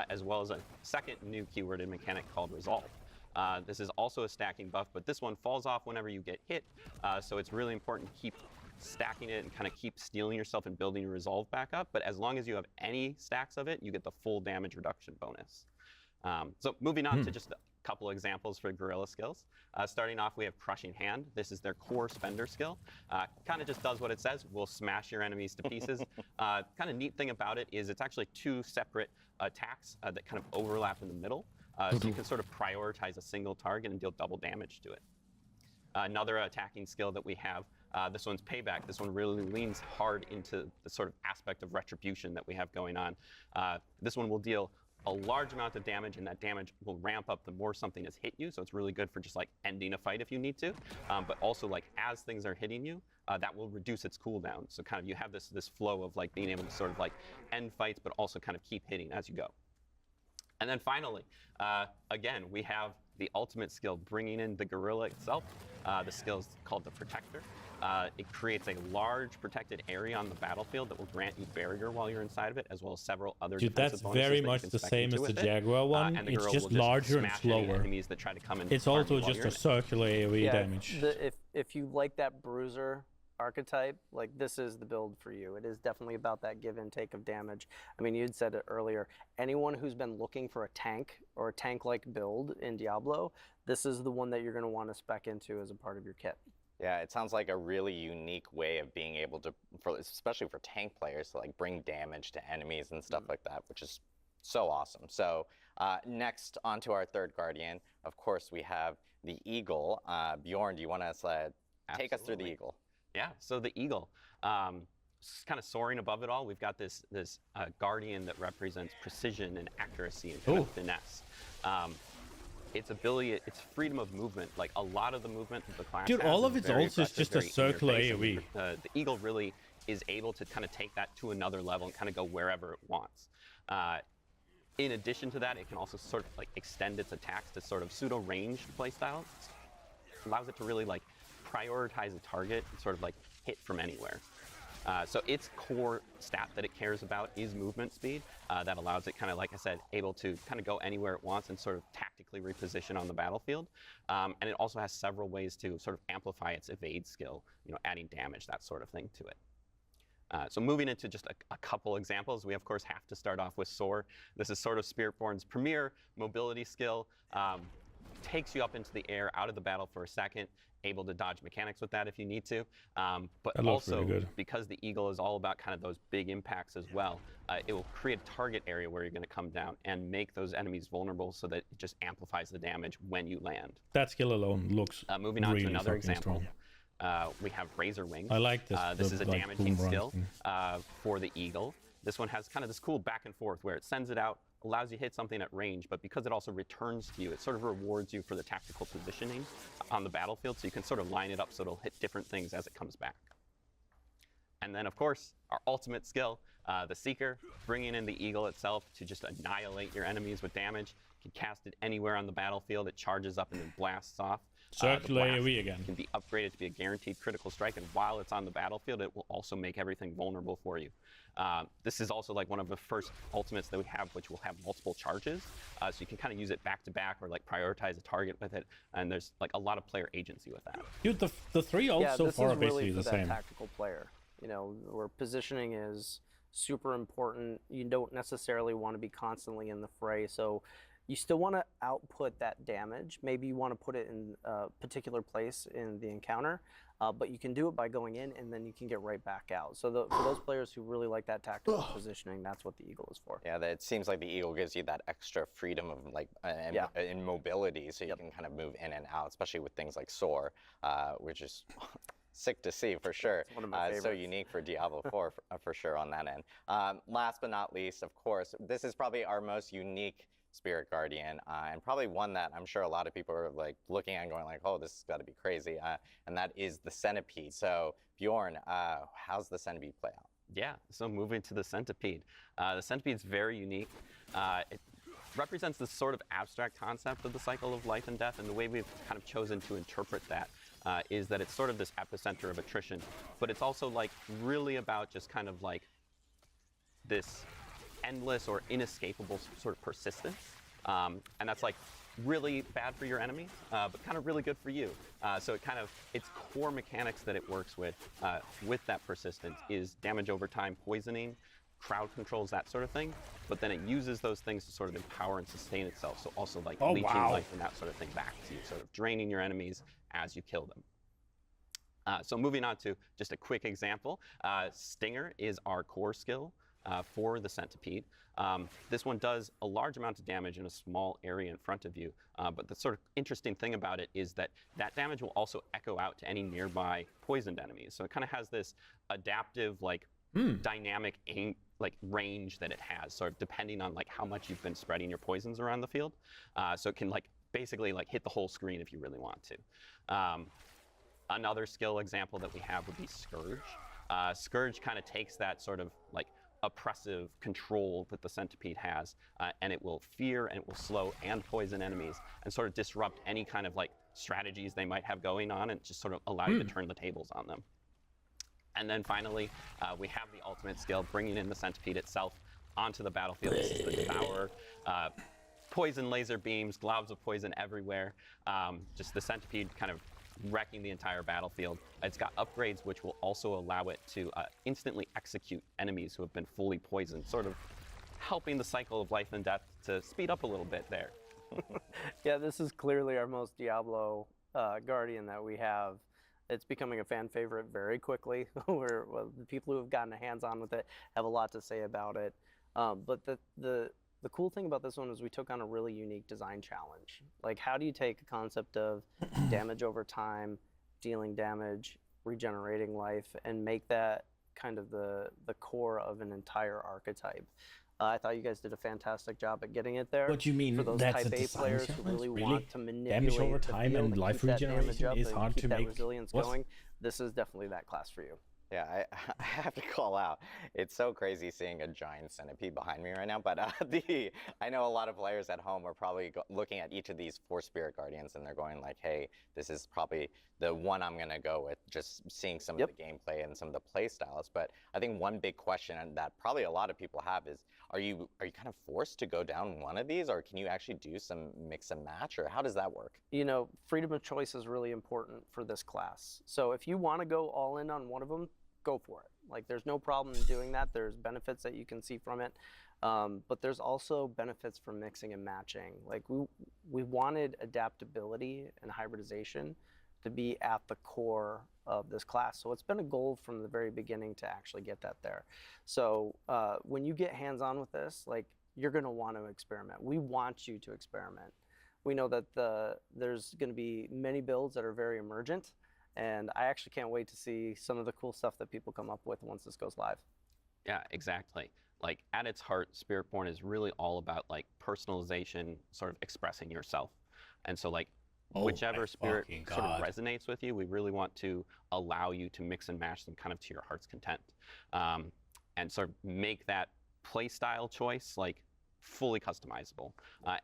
as well as a second new keyworded mechanic called resolve. This is also a stacking buff, but this one falls off whenever you get hit, so it's really important to keep stacking it and kind of keep stealing yourself and building your resolve back up. But as long as you have any stacks of it, you get the full damage reduction bonus. So moving on to just a couple examples for Gorilla skills. Starting off, we have Crushing Hand. This is their core spender skill. Kind of just does what it says. Will smash your enemies to pieces. Kind of neat thing about it is it's actually two separate attacks that kind of overlap in the middle. So you can sort of prioritize a single target and deal double damage to it. Another attacking skill that we have, this one's Payback. This one really leans hard into the sort of aspect of retribution that we have going on. This one will deal a large amount of damage, and that damage will ramp up the more something has hit you. So it's really good for just like ending a fight if you need to. But also like as things are hitting you, that will reduce its cooldown. So kind of you have this flow of like being able to sort of like end fights, but also kind of keep hitting as you go. And then finally, again, we have the ultimate skill, bringing in the Gorilla itself. The skill is called the Protector. It creates a large protected area on the battlefield that will grant you barrier while you're inside of it, as well as several other Dude, defensive that's bonuses very that you much can the spec same into as the with it. Jaguar one. And the It's Gorilla just will larger and smash any slower. enemies that try to come and It's harm also you while just you're a in it. circular AoE damage. If you like that bruiser archetype, like this is the build for you. It is definitely about that give and take of damage. I mean, you'd said it earlier. Anyone who's been looking for a tank or a tank-like build in Diablo, this is the one that you're going to want to spec into as a part of your kit. Yeah, it sounds like a really unique way of being able to, especially for tank players, to like bring damage to enemies and stuff like that, which is so awesome. So next, onto our third Guardian. Of course, we have the Eagle. Bjorn, do you want to take us through the Eagle? Yeah, so the Eagle, kind of soaring above it all, we've got this Guardian that represents precision and accuracy and kind of finesse. Its ability, its freedom of movement, like a lot of the movement that the class Dude, has all is of its very ults is aggressive, just a very in your circular face, and AoE. The Eagle really is able to kind of take that to another level and kind of go wherever it wants. In addition to that, it can also sort of like extend its attacks to sort of pseudo-ranged playstyle. Allows it to really like prioritize a target and sort of like hit from anywhere. So its core stat that it cares about is movement speed. That allows it kind of, like I said, able to kind of go anywhere it wants and sort of tactically reposition on the battlefield. And it also has several ways to sort of amplify its evade skill, you know, adding damage, that sort of thing to it. So moving into just a couple examples, we of course have to start off with Soar. This is sort of Spiritborn's premier mobility skill. Takes you up into the air, out of the battle for a second, able to dodge mechanics with that if you need to. But That looks also, really good. because the Eagle is all about kind of those big impacts as well, it will create a target area where you're going to come down and make those enemies vulnerable so that it just amplifies the damage when you land. That skill alone looks Moving on really to another fucking example. strong. We have Razor Wings. I like this. This is a like, damaging boomerang skill thing. for the Eagle. This one has kind of this cool back and forth where it sends it out, allows you to hit something at range, but because it also returns to you, it sort of rewards you for the tactical positioning on the battlefield, so you can sort of line it up so it'll hit different things as it comes back. And then, of course, our ultimate skill, the Seeker, bringing in the Eagle itself to just annihilate your enemies with damage. You can cast it anywhere on the battlefield. It charges up and then blasts off. Circular AoE again. Can be upgraded to be a guaranteed critical strike, and while it's on the battlefield, it will also make everything vulnerable for you. This is also like one of the first ultimates that we have, which will have multiple charges, so you can kind of use it back to back or like prioritize a target with it, and there's like a lot of player agency with that. Dude, the three ults so this far is are basically really for the that same. tactical player. You know, where positioning is super important. You don't necessarily want to be constantly in the fray, so you still want to output that damage. Maybe you want to put it in a particular place in the encounter, but you can do it by going in and then you can get right back out. So for those players who really like that tactical positioning, that's what the Eagle is for. Yeah, it seems like the Eagle gives you that extra freedom of like in mobility, so you can kind of move in and out, especially with things like Soar, which is sick to see for sure. It's one of my favorites. So unique for Diablo 4 for sure on that end. Last but not least, of course, this is probably our most unique Spirit Guardian, and probably one that I'm sure a lot of people are like looking at and going like, oh, this has got to be crazy, and that is the Centipede. So Bjorn, how's the Centipede play out? Yeah, so moving to the Centipede. The Centipede's very unique. It represents this sort of abstract concept of the cycle of life and death, and the way we've kind of chosen to interpret that is that it's sort of this epicenter of attrition, but it's also like really about just kind of like this endless or inescapable sort of persistence, and that's like really bad for your enemies, but kind of really good for you. So its core mechanics that it works with that persistence is damage over time, poisoning, crowd controls, that sort of thing, but then it uses those things to sort of empower and sustain itself, so also like leeching life and that sort of thing back to you, sort of draining your enemies as you kill them. So moving on to just a quick example, Stinger is our core skill for the Centipede. This one does a large amount of damage in a small area in front of you, but the sort of interesting thing about it is that that damage will also echo out to any nearby poisoned enemies. So it kind of has this adaptive, like, dynamic range that it has, sort of depending on like how much you've been spreading your poisons around the field. So it can like basically like hit the whole screen if you really want to. Another skill example that we have would be Scourge. Scourge kind of takes that sort of like oppressive control that the Centipede has, and it will fear and it will slow and poison enemies and sort of disrupt any kind of like strategies they might have going on and just sort of allow you to turn the tables on them. And then finally, we have the ultimate skill, bringing in the Centipede itself onto the battlefield. This is the Devourer. Poison laser beams, globs of poison everywhere. Just the Centipede kind of wrecking the entire battlefield. It's got upgrades which will also allow it to instantly execute enemies who have been fully poisoned, sort of helping the cycle of life and death to speed up a little bit there. Yeah, this is clearly our most Diablo Guardian that we have. It's becoming a fan favorite very quickly. The people who have gotten hands-on with it have a lot to say about it. But the cool thing about this one is we took on a really unique design challenge. Like, how do you take a concept of damage over time, dealing damage, regenerating life, and make that kind of the core of an entire archetype? I thought you guys did a fantastic job at getting it there. What do you mean? For those That's Type a A design players who challenge? really Really? want to manipulate Damage over the time field and and life keep that damage regeneration up is and hard keep to that make. resilience What? going. This is definitely that class for you. Yeah, I have to call out. It's so crazy seeing a giant centipede behind me right now. But I know a lot of players at home are probably looking at each of these 4 Spirit Guardians and they're going like, "Hey, this is probably the one I'm gonna go with." Just seeing some of the gameplay and some of the play styles. But I think one big question that probably a lot of people have is, are you kind of forced to go down one of these, or can you actually do some mix and match, or how does that work? You know, freedom of choice is really important for this class. So if you want to go all in on one of them, go for it. Like, there's no problem in doing that. There's benefits that you can see from it, but there's also benefits from mixing and matching. Like, we wanted adaptability and hybridization to be at the core of this class. So it's been a goal from the very beginning to actually get that there. So when you get hands-on with this, like, you're going to want to experiment. We want you to experiment. We know that there's going to be many builds that are very emergent, and I actually can't wait to see some of the cool stuff that people come up with once this goes live. Yeah, exactly. Like, at its heart, Spiritborn is really all about like personalization, sort of expressing yourself. And so like, whichever spirit sort of resonates with you, we really want to allow you to mix and match them kind of to your heart's content, and sort of make that play style choice like fully customizable.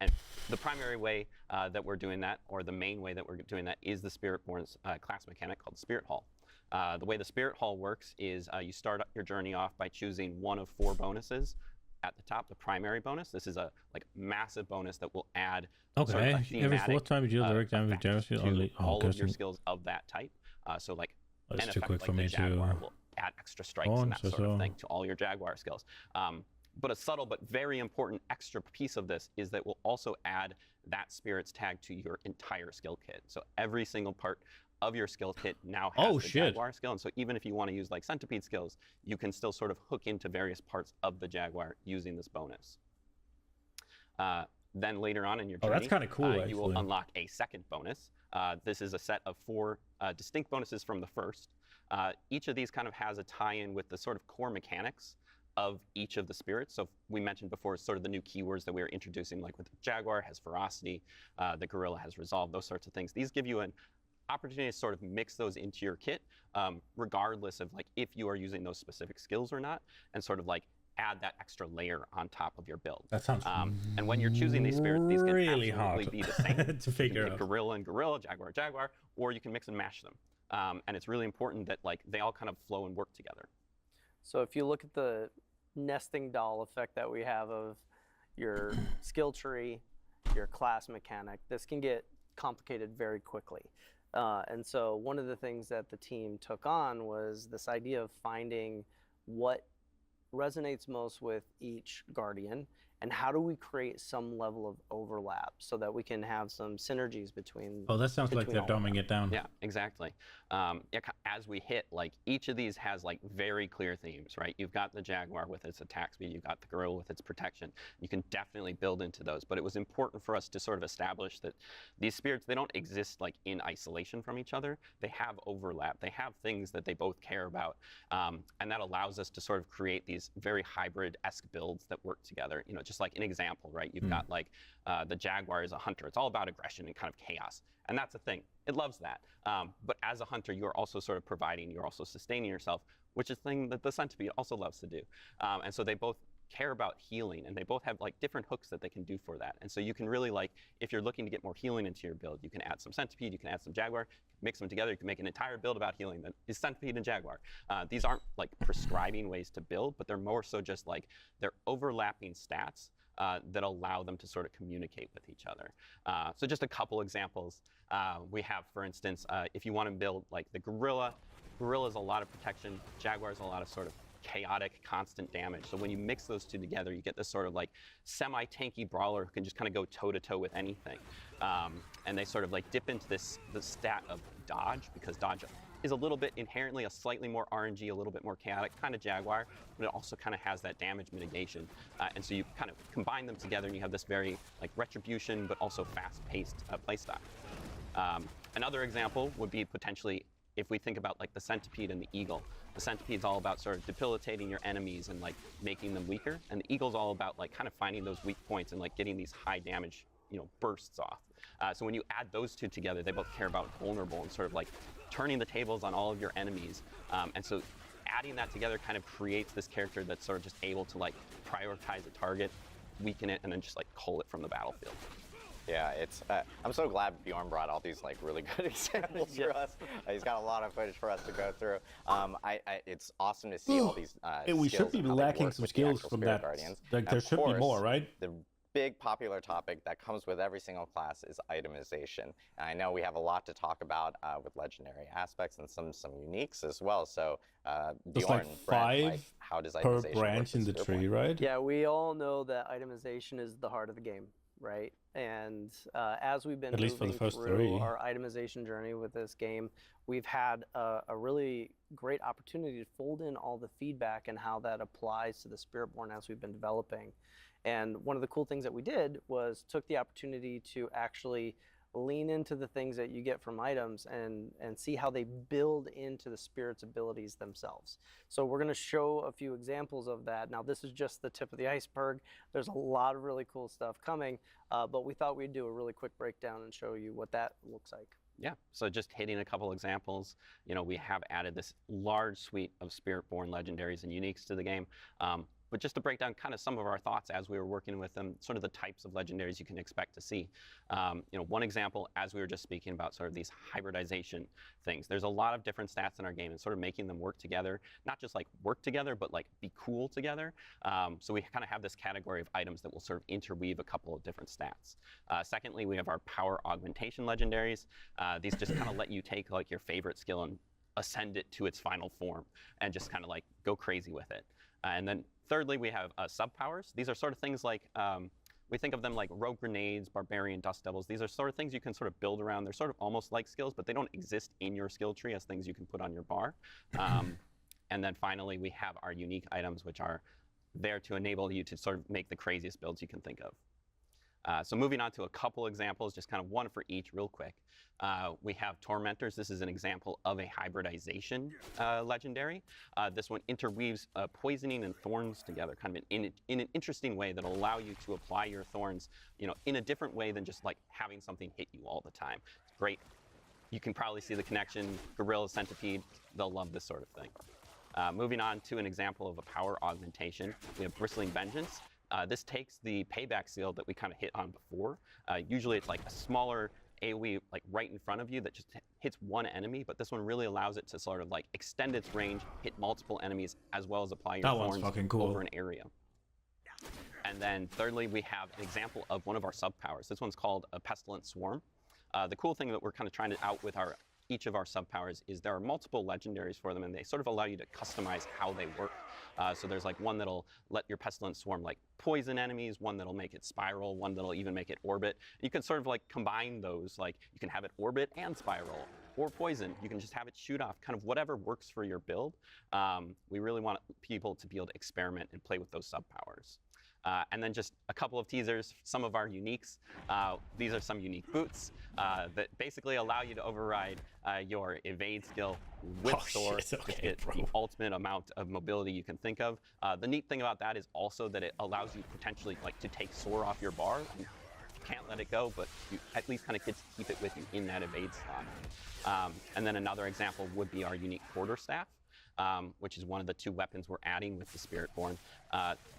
And the primary way that we're doing that, or the main way that we're doing that, is the Spiritborn's class mechanic called the Spirit Hall. The way the Spirit Hall works is you start your journey off by choosing one of 4 bonuses. At the top, the primary bonus. This is a like massive bonus that will add sort of a every 4th time you deal direct damage to all of your skills of that type. So like that's an too effect quick like for the me Jaguar to will add extra strikes and that sort of thing to all your Jaguar skills. But a subtle but very important extra piece of this is that we'll also add that Spirit's tag to your entire skill kit. So every single part of your skill kit now has the Jaguar skill, and so even if you want to use like Centipede skills, you can still sort of hook into various parts of the Jaguar using this bonus. Then later on in your journey, that's kind of cool, you will unlock a second bonus. This is a set of 4 distinct bonuses from the first. Each of these kind of has a tie-in with the sort of core mechanics of each of the spirits. So we mentioned before sort of the new keywords that we were introducing, like with the Jaguar has ferocity, the Gorilla has resolve, those sorts of things. These give you an opportunity to sort of mix those into your kit, regardless of like if you are using those specific skills or not, and sort of like add that extra layer on top of your build. That sounds and when you're choosing these spirits, these can really absolutely hard be the same. to figure You can out. get Gorilla and Gorilla, Jaguar, Jaguar, or you can mix and match them. And it's really important that like they all kind of flow and work together. So if you look at the nesting doll effect that we have of your skill tree, your class mechanic, this can get complicated very quickly. And so one of the things that the team took on was this idea of finding what resonates most with each guardian, and how do we create some level of overlap so that we can have some synergies between. Oh, that sounds like they're dumbing it down. Yeah, exactly. As we hit, like each of these has like very clear themes, right? You've got the Jaguar with its attack speed, you've got the Gorilla with its protection. You can definitely build into those, but it was important for us to sort of establish that these spirits, they don't exist like in isolation from each other. They have overlap. They have things that they both care about, and that allows us to sort of create these very hybrid-esque builds that work together. You know, just like an example, right? You've got like the Jaguar is a hunter. It's all about aggression and kind of chaos. And that's a thing. It loves that. But as a hunter, you're also sort of providing, you're also sustaining yourself, which is a thing that the Centipede also loves to do. And so they both care about healing, and they both have like different hooks that they can do for that. And so you can really like, if you're looking to get more healing into your build, you can add some Centipede, you can add some Jaguar, mix them together, you can make an entire build about healing that is Centipede and Jaguar. These aren't like prescribing ways to build, but they're more so just like, they're overlapping stats that allow them to sort of communicate with each other. So just a couple examples. We have, for instance, if you want to build like the Gorilla, Gorilla is a lot of protection, Jaguar is a lot of sort of chaotic, constant damage. So when you mix those two together, you get this sort of like semi-tanky brawler who can just kind of go toe-to-toe with anything. And they sort of like dip into the stat of dodge, because dodge is a little bit inherently a slightly more RNG, a little bit more chaotic, kind of Jaguar, but it also kind of has that damage mitigation. And so you kind of combine them together and you have this very like retribution, but also fast-paced playstyle. Another example would be potentially if we think about like the Centipede and the Eagle. The Centipede's all about sort of debilitating your enemies and like making them weaker, and the Eagle's all about like kind of finding those weak points and like getting these high damage, you know, bursts off. So when you add those two together, they both care about vulnerable and sort of like turning the tables on all of your enemies. And so adding that together kind of creates this character that's sort of just able to like prioritize a target, weaken it, and then just like cull it from the battlefield. Yeah, it's. I'm so glad Bjorn brought all these like really good examples for us. He's got a lot of footage for us to go through. It's awesome to see all these. We should skills be and how they lacking work some with the skills actual from Spirit that. Guardians. Like, And there of should be more, course, right? The big popular topic that comes with every single class is itemization. And I know we have a lot to talk about with legendary aspects and some uniques as well. So There's Bjorn, like Brent, 5 like, how does per itemization branch work in the with tree, Spiritborn? right? Yeah, we all know that itemization is the heart of the game, right? And as we've been At least for the moving first through 3. our itemization journey with this game, we've had a really great opportunity to fold in all the feedback and how that applies to the Spiritborn as we've been developing. And one of the cool things that we did was took the opportunity to actually lean into the things that you get from items and see how they build into the spirit's abilities themselves. So we're going to show a few examples of that. Now, this is just the tip of the iceberg. There's a lot of really cool stuff coming, but we thought we'd do a really quick breakdown and show you what that looks like. Yeah, so just hitting a couple examples, you know, we have added this large suite of Spiritborn legendaries and uniques to the game. But just to break down kind of some of our thoughts as we were working with them, sort of the types of legendaries you can expect to see. You know, one example, as we were just speaking about sort of these hybridization things, there's a lot of different stats in our game and sort of making them work together, not just like work together, but like be cool together. So we kind of have this category of items that will sort of interweave a couple of different stats. Secondly, we have our power augmentation legendaries. These just kind of let you take like your favorite skill and ascend it to its final form and just kind of like go crazy with it. And then thirdly, we have sub-powers. These are sort of things like, we think of them like rogue grenades, barbarian dust devils. These are sort of things you can sort of build around. They're sort of almost like skills, but they don't exist in your skill tree as things you can put on your bar. And then finally, we have our unique items, which are there to enable you to sort of make the craziest builds you can think of. So moving on to a couple examples, just kind of one for each real quick. We have Tormentors. This is an example of a hybridization legendary. This one interweaves poisoning and thorns together, kind of in an interesting way that'll allow you to apply your thorns, in a different way than just like having something hit you all the time. It's great. You can probably see the connection. Gorilla, Centipede, they'll love this sort of thing. Moving on to an example of a power augmentation, we have Bristling Vengeance. This takes the payback seal that we kind of hit on before. Usually it's like a smaller AoE like right in front of you that just hits one enemy, but this one really allows it to sort of like extend its range, hit multiple enemies, as well as apply your thorns over an area. And then thirdly, we have an example of one of our sub-powers. This one's called a Pestilent Swarm. The cool thing that we're kind of trying to out with each of our sub-powers is there are multiple legendaries for them, and they sort of allow you to customize how they work. So there's like one that'll let your Pestilent Swarm like poison enemies, one that'll make it spiral, one that'll even make it orbit. You can sort of like combine those, like you can have it orbit and spiral, or poison. You can just have it shoot off, kind of whatever works for your build. We really want people to be able to experiment and play with those sub-powers. And then just a couple of teasers, some of our uniques. These are some unique boots that basically allow you to override your evade skill with Soar to get the ultimate amount of mobility you can think of. The neat thing about that is also that it allows you potentially like to take Soar off your bar. You can't let it go, but you at least kind of keep it with you in that evade slot. And then another example would be our unique quarterstaff. Which is one of the two weapons we're adding with the Spiritborn.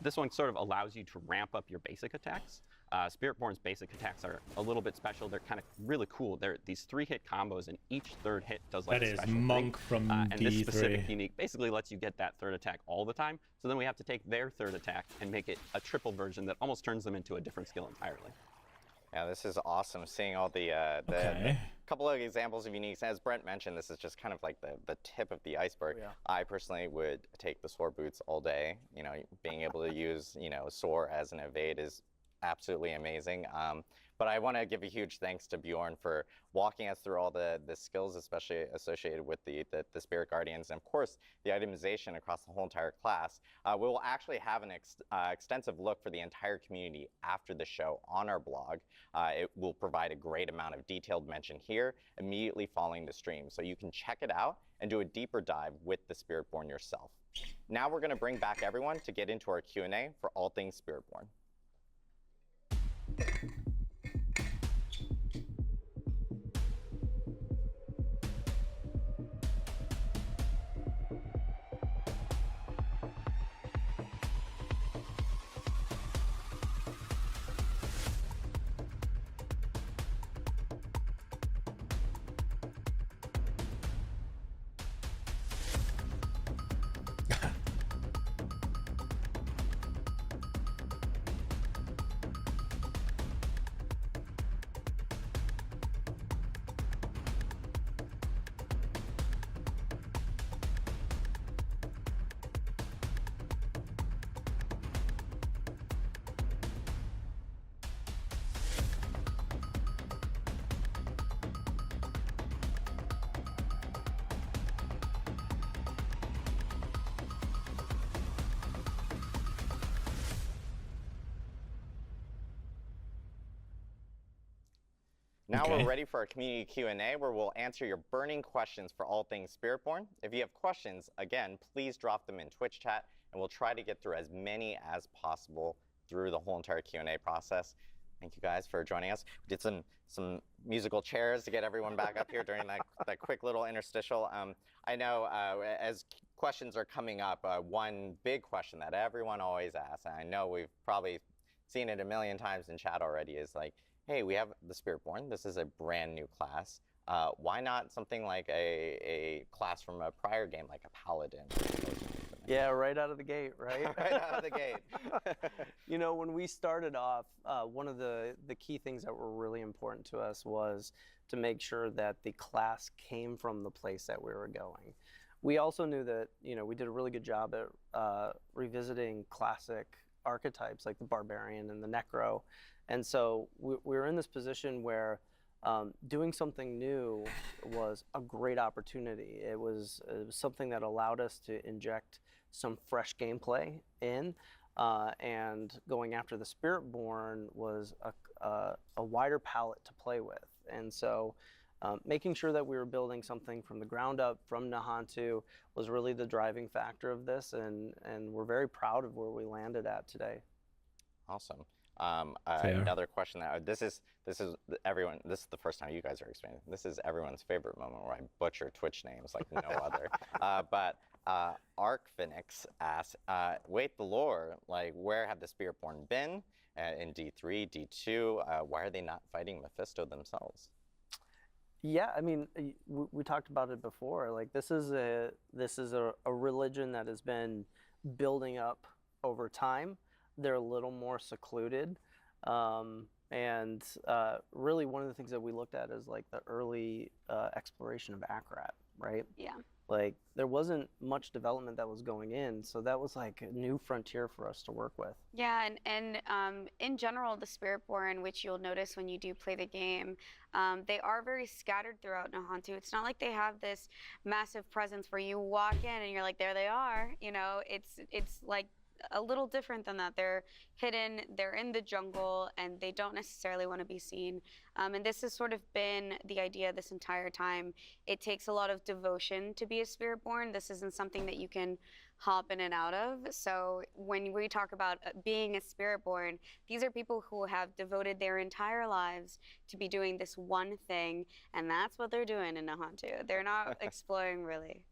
This one sort of allows you to ramp up your basic attacks. Spiritborn's basic attacks are a little bit special. They're kind of really cool. They're these 3-hit combos, and each third hit does like a special Monk thing. from and this D3. specific unique basically lets you get that third attack all the time. So then we have to take their third attack and make it a triple version that almost turns them into a different skill entirely. Yeah, this is awesome. Seeing all the couple of examples of uniques. As Brent mentioned, this is just kind of like the tip of the iceberg. Oh, yeah. I personally would take the Soar boots all day. Being able to use Soar as an evade is absolutely amazing. But I want to give a huge thanks to Bjorn for walking us through all the skills, especially associated with the Spirit Guardians, and of course the itemization across the whole entire class. We will actually have an extensive look for the entire community after the show on our blog. It will provide a great amount of detailed mention here immediately following the stream, so you can check it out and do a deeper dive with the Spiritborn yourself. Now we're going to bring back everyone to get into our Q&A for all things Spiritborn. Now we're ready for our community Q&A, where we'll answer your burning questions for all things Spiritborn. If you have questions, again, please drop them in Twitch chat, and we'll try to get through as many as possible through the whole entire Q&A process. Thank you guys for joining us. We did some musical chairs to get everyone back up here during that quick little interstitial. I know as questions are coming up, one big question that everyone always asks, and I know we've probably seen it a million times in chat already, is like, hey, we have the Spiritborn. This is a brand new class. Why not something like a class from a prior game, like a Paladin? Yeah, right out of the gate, right? Right out of the gate. When we started off, one of the key things that were really important to us was to make sure that the class came from the place that we were going. We also knew that, we did a really good job at revisiting classic archetypes like the Barbarian and the Necro. And so we were in this position where doing something new was a great opportunity. It was something that allowed us to inject some fresh gameplay in. and going after the Spiritborn was a wider palette to play with. And so making sure that we were building something from the ground up from Nahantu was really the driving factor of this, and we're very proud of where we landed at today. Awesome. Another question that this is everyone. This is the first time you guys are explaining. This is everyone's favorite moment where I butcher Twitch names like no other. But Arcphoenix asks, wait, the lore, like where have the Spiritborn been in D3, D2? Why are they not fighting Mephisto themselves? Yeah, I mean, we talked about it before. Like this is a religion that has been building up over time. They're a little more secluded, and really one of the things that we looked at is like the early exploration of Akrat, right? Yeah. Like there wasn't much development that was going in, so that was like a new frontier for us to work with. Yeah, and in general, the Spiritborn, which you'll notice when you do play the game, they are very scattered throughout Nahantu. It's not like they have this massive presence where you walk in and you're like, there they are. You know, it's like a little different than that. They're hidden, they're in the jungle, and they don't necessarily want to be seen. And this has sort of been the idea this entire time. It takes a lot of devotion to be a Spiritborn. This isn't something that you can hop in and out of. So when we talk about being a Spiritborn, these are people who have devoted their entire lives to be doing this one thing, and that's what they're doing in Nahantu. They're not exploring really.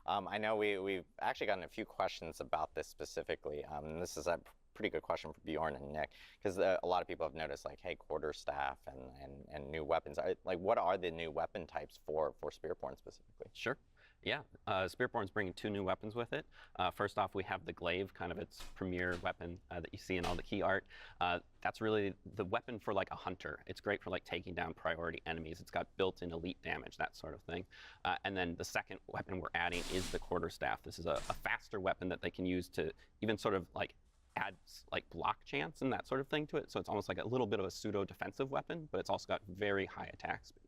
I know we've actually gotten a few questions about this specifically. This is a pretty good question for Bjorn and Nick, because a lot of people have noticed, like, hey, quarterstaff and new weapons. Like, what are the new weapon types for Spiritborn specifically? Sure. Yeah, Spiritborn's bringing 2 new weapons with it. First off, we have the glaive, kind of its premier weapon that you see in all the key art. That's really the weapon for like a hunter. It's great for like taking down priority enemies. It's got built-in elite damage, that sort of thing. And then the second weapon we're adding is the quarterstaff. This is a faster weapon that they can use to even sort of like add like block chance and that sort of thing to it. So it's almost like a little bit of a pseudo-defensive weapon, but it's also got very high attack speed.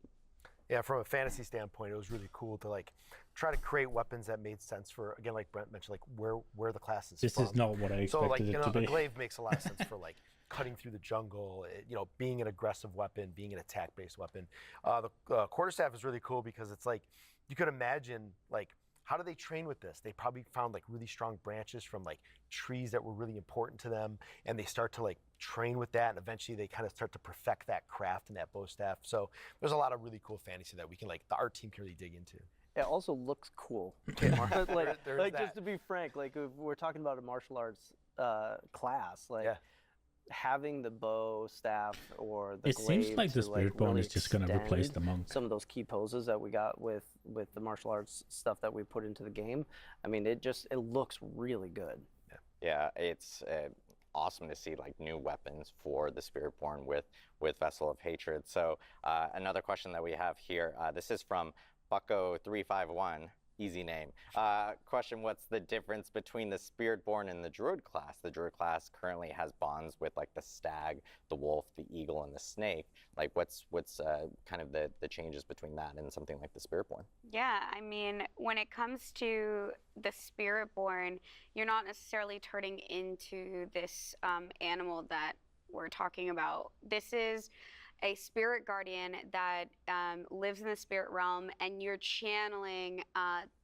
Yeah, from a fantasy standpoint, it was really cool to like try to create weapons that made sense for, again, like Brent mentioned, like where the class is This from. is not what I expected so like, you know, it to a be. glaive makes a lot of sense for like cutting through the jungle, you know, being an aggressive weapon, being an attack-based weapon. The quarterstaff is really cool because it's like, you could imagine like, how do they train with this? They probably found like really strong branches from like trees that were really important to them, and they start to like train with that, and eventually they kind of start to perfect that craft and that bow staff. So there's a lot of really cool fantasy that we can like, the art team can really dig into. It also looks cool. like just to be frank, like if we're talking about a martial arts class, like having the bow staff or the It seems glaive like the to, like, Spiritborn really is just going to replace extend the monk. some of those key poses that we got with the martial arts stuff that we put into the game. I mean, it looks really good. Yeah, it's awesome to see like new weapons for the Spiritborn with Vessel of Hatred. So another question that we have here, this is from Bucko351. Easy name. Question, what's the difference between the Spiritborn and the Druid class? The Druid class currently has bonds with like the stag, the wolf, the eagle, and the snake. Like what's kind of the changes between that and something like the Spiritborn? Yeah, I mean, when it comes to the Spiritborn, you're not necessarily turning into this animal that we're talking about. This is a spirit guardian that lives in the spirit realm, and you're channeling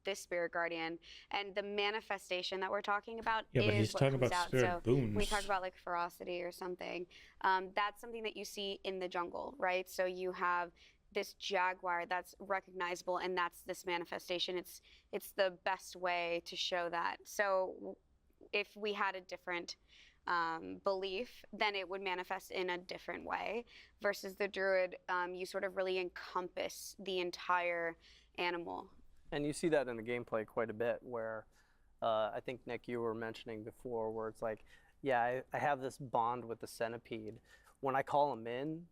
this spirit guardian, and the manifestation that we're talking about Yeah, but is he's what talking comes about out. spirit So we boons. talk about like ferocity or something. That's something that you see in the jungle, right? So you have this jaguar that's recognizable, and that's this manifestation. It's the best way to show that. So if we had a different belief, then it would manifest in a different way. Versus the druid, you sort of really encompass the entire animal. And you see that in the gameplay quite a bit, where I think, Nick, you were mentioning before, where it's like, yeah, I have this bond with the centipede. When I call him in,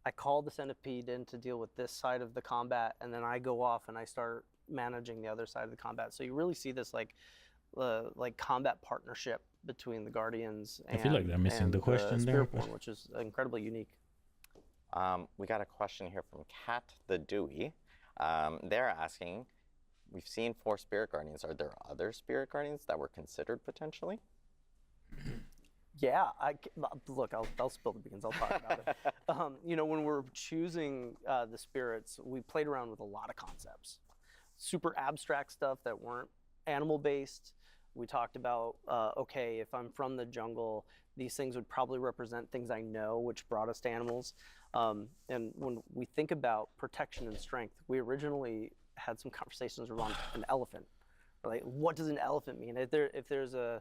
I call the centipede in to deal with this side of the combat, and then I go off and I start managing the other side of the combat. So you really see this like combat partnership between the Guardians and I feel like they're missing the question there. Spiritborn, which is incredibly unique. We got a question here from Kat the Dewey. They're asking, we've seen 4 Spirit Guardians. Are there other Spirit Guardians that were considered potentially? Yeah, look, I'll spill the beans. I'll talk about it. You know, when we're choosing the spirits, we played around with a lot of concepts, super abstract stuff that weren't animal-based. We talked about, okay, if I'm from the jungle, these things would probably represent things I know, which brought us to animals. And when we think about protection and strength, we originally had some conversations around an elephant. Like, what does an elephant mean? If there's an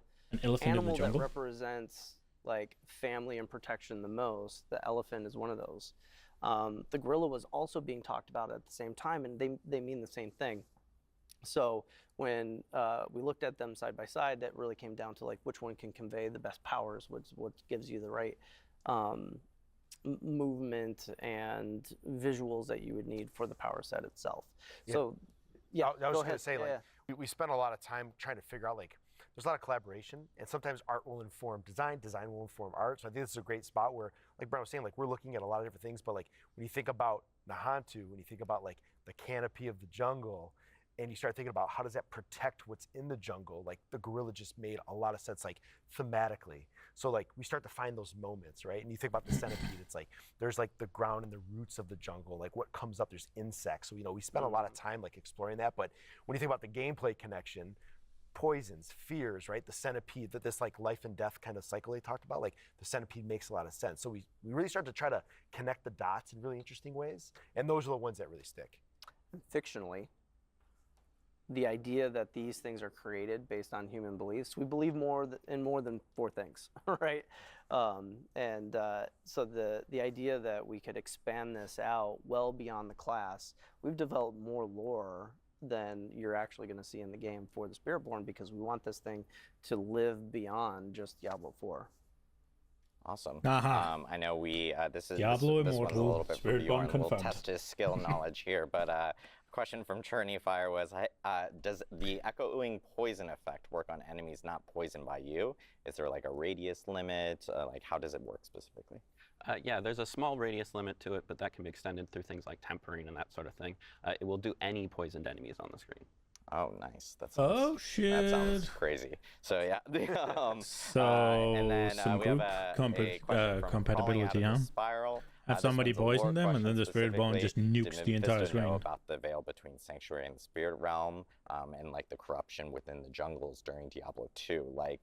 animal that represents like family and protection the most, the elephant is one of those. The gorilla was also being talked about at the same time, and they mean the same thing. So when we looked at them side by side, that really came down to like which one can convey the best powers, what gives you the right movement and visuals that you would need for the power set itself. Yeah. So yeah, I was go going ahead. to say, like, we spent a lot of time trying to figure out, like, there's a lot of collaboration, and sometimes art will inform design, design will inform art. So I think this is a great spot where, like Brian was saying, like, we're looking at a lot of different things, but like when you think about Nahantu, when you think about like the canopy of the jungle, and you start thinking about how does that protect what's in the jungle, like the gorilla just made a lot of sense, like thematically. So like we start to find those moments, right? And you think about the centipede, it's like there's like the ground and the roots of the jungle, like what comes up, there's insects. So, you know, we spent a lot of time like exploring that. But when you think about the gameplay connection, poisons, fears, right? The centipede, that this like life and death kind of cycle they talked about, like the centipede makes a lot of sense. So we really start to try to connect the dots in really interesting ways. And those are the ones that really stick. Fictionally, the idea that these things are created based on human beliefs, we believe in more than 4 things, right? So the idea that we could expand this out well beyond the class, we've developed more lore than you're actually going to see in the game for the Spiritborn, because we want this thing to live beyond just Diablo 4. Awesome. Uh-huh. I know this Diablo this one's a Immortal, little bit for Bjorn, Spiritborn we'll confirmed. test his skill knowledge here, but question from Churney Fire was, does the echoing poison effect work on enemies not poisoned by you? Is there like a radius limit? Like how does it work specifically? Yeah, there's a small radius limit to it, but that can be extended through things like tempering and that sort of thing. It will do any poisoned enemies on the screen. Oh, nice. That sounds, shit. That sounds crazy. So yeah. And then we have a question from compatibility, huh? Spiral. Have somebody poison them, and then the Spiritborn just nukes the entire screen. Know about the veil between Sanctuary and the Spirit Realm, and like the corruption within the jungles during Diablo 2. Like,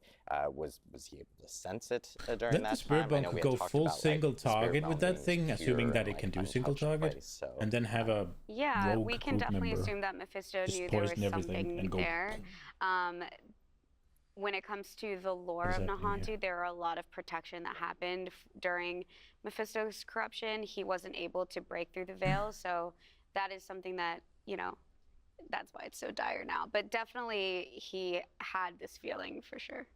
was he able to sense it during that time? The Spiritborn could go full single target with that thing, assuming that it can do single target, and then have a rogue we can definitely assume that Mephisto knew there was something there. When it comes to the lore of Nahantu, there are a lot of protection that happened during Mephisto's corruption. He wasn't able to break through the veil, so that is something that, you know, that's why it's so dire now. But definitely he had this feeling for sure.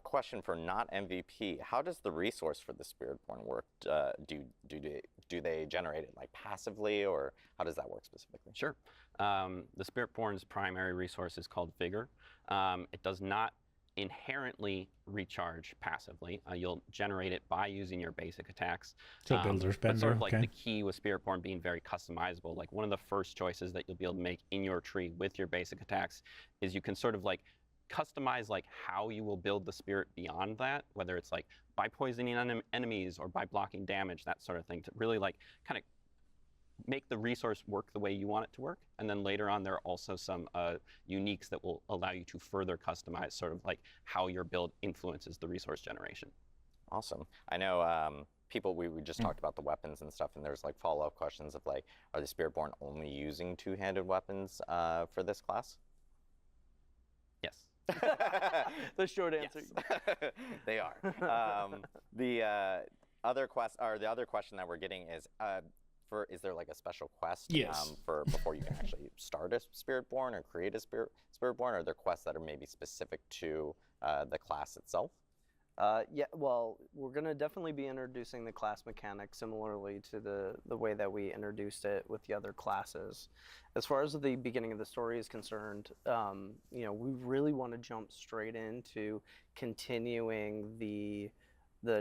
Question for not MVP. How does the resource for the Spiritborn work? Do they generate it like passively, or how does that work specifically? Sure. The Spiritborn's primary resource is called Vigor. It does not inherently recharge passively. You'll generate it by using your basic attacks. So builder's bender, but sort of like the key with Spiritborn being very customizable. Like one of the first choices that you'll be able to make in your tree with your basic attacks is you can sort of like customize like how you will build the spirit beyond that, whether it's like by poisoning enemies or by blocking damage, that sort of thing, to really like kind of make the resource work the way you want it to work. And then later on, there are also some uniques that will allow you to further customize sort of like how your build influences the resource generation. Awesome. I know we just talked about the weapons and stuff, and there's like follow-up questions of like, are the Spiritborn only using two-handed weapons for this class? Yes. The short answer. Yes. They are. The other question that we're getting is, is there like a special quest for before you can actually start a Spiritborn or create a Spiritborn? Are there quests that are maybe specific to the class itself? Yeah, well, we're going to definitely be introducing the class mechanic similarly to the way that we introduced it with the other classes. As far as the beginning of the story is concerned, you know, we really want to jump straight into continuing the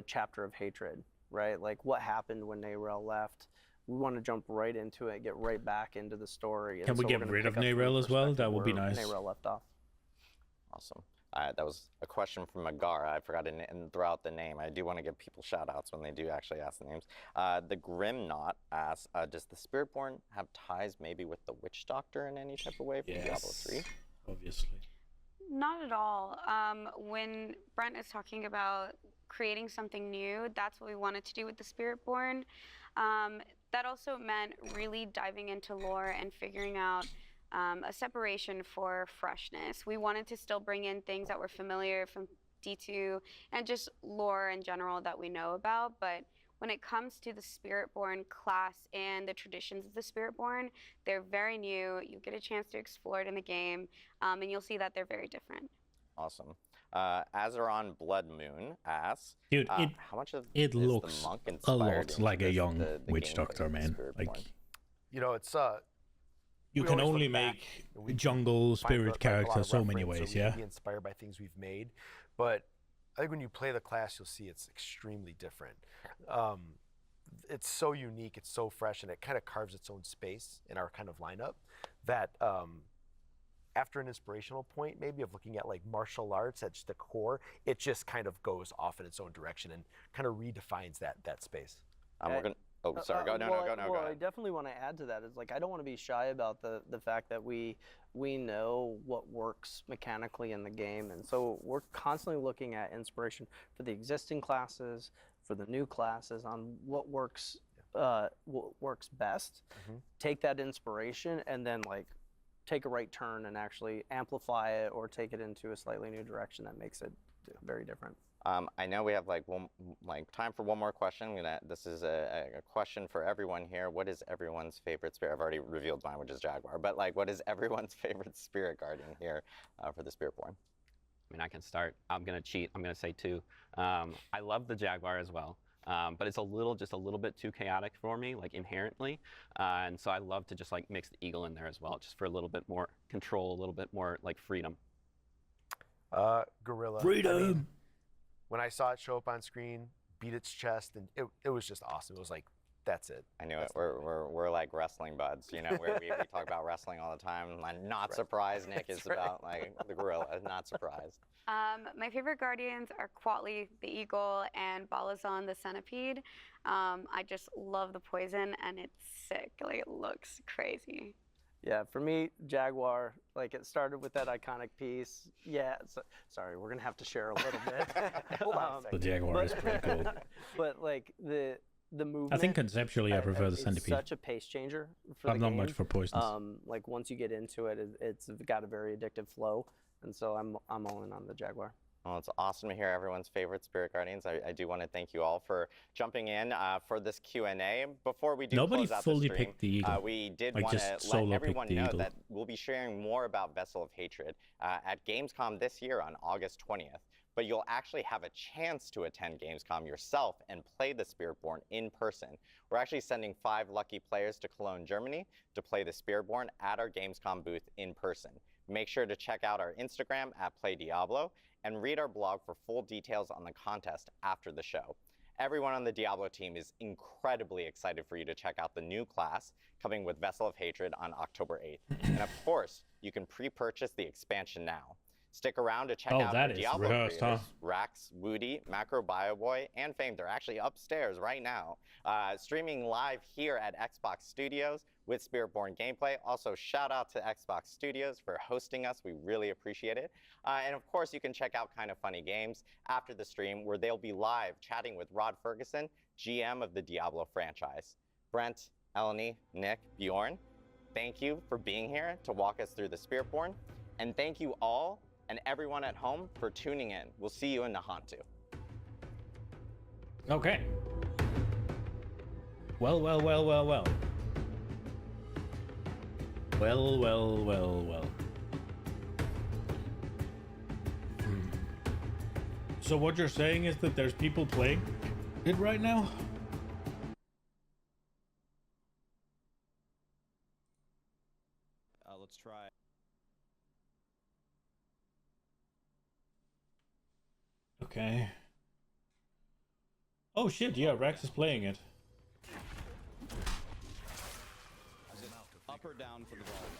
chapter of hatred, right? Like what happened when Narel left. We want to jump right into it, get right back into the story. Can we get rid of Narel as well? That would be nice. Narel left off. Awesome. That was a question from Megara. I forgot to throw out the name. I do want to give people shout outs when they do actually ask the names. The Grimknot asks, does the Spiritborn have ties maybe with the Witch Doctor in any type of way from Diablo 3? Obviously. Not at all. When Brent is talking about creating something new, that's what we wanted to do with the Spiritborn. That also meant really diving into lore and figuring out a separation for freshness. We wanted to still bring in things that were familiar from D2 and just lore in general that we know about, but when it comes to the Spiritborn class and the traditions of the Spiritborn, they're very new. You get a chance to explore it in the game, and you'll see that they're very different. Awesome. Azeron Bloodmoon asks, dude, how much of it is looks the monk a inspired lot like a into young the Witch gameplay Doctor, of the man. Spiritborn? Like, You know, it's you we can always only look back make and we jungle find, spirit like, a lot characters of so many reference, ways, so we yeah. can be inspired by things we've made, but I think when you play the class, you'll see it's extremely different. It's so unique, it's so fresh, and it kind of carves its own space in our kind of lineup that after an inspirational point, maybe of looking at like martial arts at just the core, it just kind of goes off in its own direction and kind of redefines that space. We're gonna. Oh, sorry. Go. Well, Go I ahead. definitely want to add to that. Is like I don't want to be shy about the fact that we know what works mechanically in the game, and so we're constantly looking at inspiration for the existing classes, for the new classes, on what works best. Take that inspiration and then like take a right turn and actually amplify it or take it into a slightly new direction that makes it very different. I know we have time for one more question. This is a question for everyone here. What is everyone's favorite spirit? I've already revealed mine, which is Jaguar. But like, what is everyone's favorite spirit guardian here for the Spiritborn? I mean, I can start. I'm gonna cheat. I'm gonna say 2. I love the Jaguar as well, but it's just a little bit too chaotic for me, like inherently, and so I love to just like mix the Eagle in there as well, just for a little bit more control, a little bit more like freedom. Gorilla. Freedom. I mean, when I saw it show up on screen, beat its chest, and it was just awesome. It was like, that's it. I knew it. We're like wrestling buds, you know, where we talk about wrestling all the time. I'm not surprised Nick is about like the gorilla. Not surprised. My favorite guardians are Quatli, the eagle, and Balazon, the centipede. I just love the poison, and it's sick. Like, it looks crazy. Yeah, for me, Jaguar, like it started with that iconic piece. Yeah, sorry, we're gonna have to share a little bit. Hold on a second. The Jaguar is pretty cool. But like the movement. I think conceptually I prefer the centipede. It's such a pace changer for I'm the not game. much for poisons. Like once you get into it, it's got a very addictive flow, and so I'm all in on the Jaguar. Well, it's awesome to hear everyone's favorite Spirit Guardians. I do want to thank you all for jumping in for this Q&A. Before we do Nobody close out fully the stream, picked the Eagle. we did Like, want just to solo let picked everyone the know Eagle. that we'll be sharing more about Vessel of Hatred at Gamescom this year on August 20th. But you'll actually have a chance to attend Gamescom yourself and play the Spiritborn in person. We're actually sending 5 lucky players to Cologne, Germany to play the Spiritborn at our Gamescom booth in person. Make sure to check out our Instagram at PlayDiablo and read our blog for full details on the contest after the show. Everyone on the Diablo team is incredibly excited for you to check out the new class coming with Vessel of Hatred on October 8th. And of course, you can pre-purchase the expansion now. Stick around to check out that our is Diablo rehearsed, creators, huh? Rax, Woody, Macro Bioboy, and Fame. They're actually upstairs right now, streaming live here at Xbox Studios with Spiritborn gameplay. Also, shout out to Xbox Studios for hosting us. We really appreciate it. And of course, you can check out Kind of Funny Games after the stream, where they'll be live chatting with Rod Ferguson, GM of the Diablo franchise. Brent, Eleni, Nick, Bjorn, thank you for being here to walk us through the Spiritborn. And thank you all and everyone at home for tuning in. We'll see you in Nahantu. Okay. Well. Well. So what you're saying is that there's people playing it right now? Let's try. Okay. Oh shit, yeah, Rex is playing it. Is it up or down for the volume?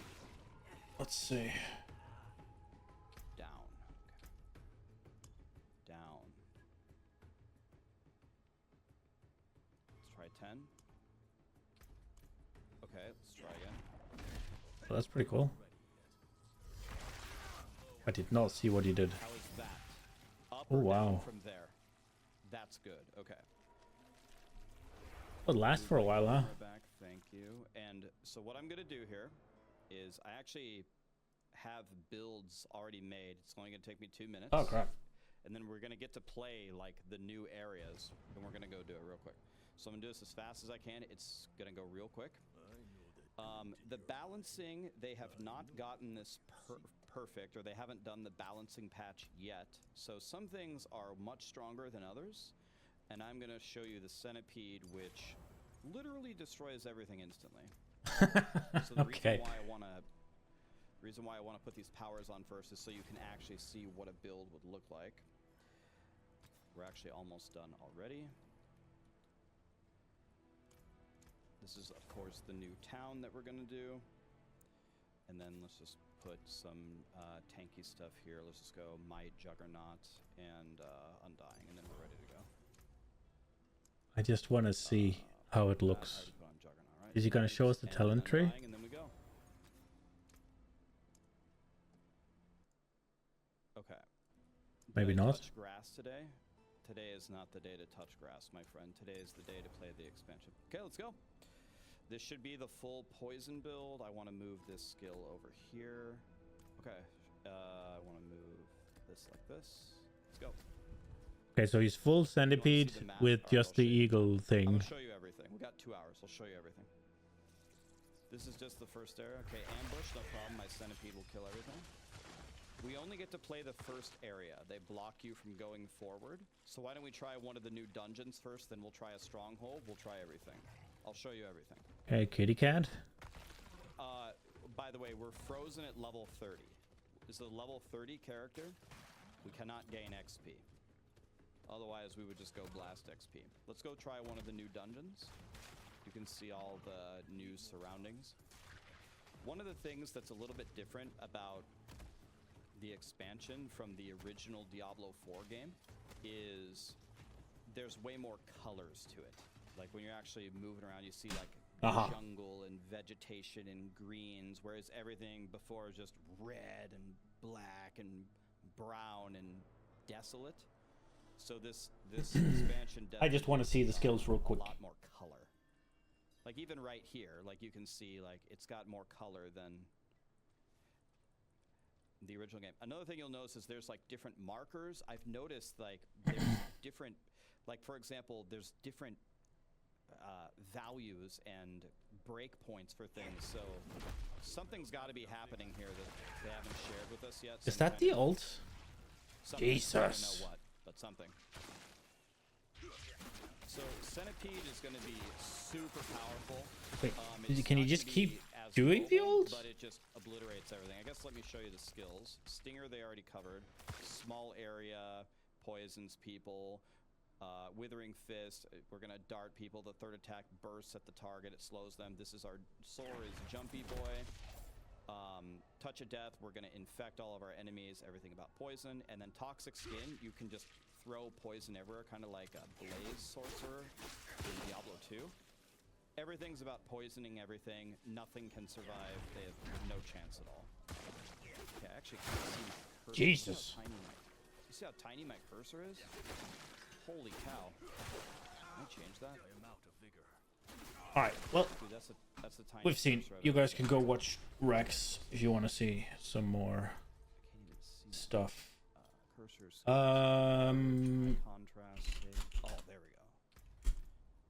Let's see. Down. 10. Okay, let's try again. Well, that's pretty cool. I did not see what he did. How is that? Up Oh, or down wow. from there. That's good. Okay. It'll last for a while, huh? Back, thank you. And so what I'm gonna do here is I actually have builds already made. It's only gonna take me 2 minutes. Oh crap. And then we're gonna get to play like the new areas, and we're gonna go do it real quick. So I'm gonna do this as fast as I can. It's gonna go real quick. The balancing, they have not gotten this perfect, or they haven't done the balancing patch yet. So some things are much stronger than others, and I'm gonna show you the centipede, which literally destroys everything instantly. So the Okay. reason why I wanna put these powers on first is so you can actually see what a build would look like. We're actually almost done already. This is, of course, the new town that we're going to do. And then let's just put some tanky stuff here. Let's just go Might, Juggernaut, and Undying, and then we're ready to go. I just want to see how it looks. Is he going to show us the talent tree? And then we go. Okay. Maybe Did I not. touch grass today? Today is not the day to touch grass, my friend. Today is the day to play the expansion. Okay, let's go. This should be the full poison build. I want to move this skill over here. Okay, I want to move this like this. Let's go. Okay, so he's full centipede with just the eagle thing. I'll show you everything. We got 2 hours. I'll show you everything. This is just the first area. Okay, ambush, no problem. My centipede will kill everything. We only get to play the first area. They block you from going forward. So why don't we try one of the new dungeons first, then we'll try a stronghold. We'll try everything. I'll show you everything. Okay, kitty cat. By the way, we're frozen at level 30. This is a level 30 character. We cannot gain XP. Otherwise, we would just go blast XP. Let's go try one of the new dungeons. You can see all the new surroundings. One of the things that's a little bit different about the expansion from the original Diablo 4 game is there's way more colors to it. Like when you're actually moving around, you see like jungle and vegetation and greens, whereas everything before is just red and black and brown and desolate. So this expansion does I just want to see the skills real quick. a lot more color. Like even right here, like you can see like it's got more color than the original game. Another thing you'll notice is there's like different markers. I've noticed like there's different, like for example, there's different values and breakpoints for things. So something's got to be happening here that they haven't shared with us yet. Is that the ult? Jesus. I don't know what, but something. So Centipede is going to be super powerful. Wait, It's can you not just gonna keep be as doing the global, ult? But it just obliterates everything. I guess let me show you the skills. Stinger they already covered. Small area, poisons people. Withering Fist, we're going to dart people. The third attack bursts at the target. It slows them. This is our sword is Jumpy Boy. Touch of Death, we're going to infect all of our enemies. Everything about poison. And then Toxic Skin, you can just throw poison everywhere, kind of like a Blaze Sorcerer in Diablo 2. Everything's about poisoning everything. Nothing can survive. They have no chance at all. Okay, I actually can't see my cursor. Jesus. You see how tiny my cursor is? Holy cow. Can I change that? Alright, well, Dude, that's the tiniest we've seen. cursor I've You ever guys seen. can go watch Rex if you want to see some more I can't even see stuff. cursor skills. Um, Contrast. Oh, there we go.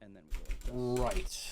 And then we go like this. right.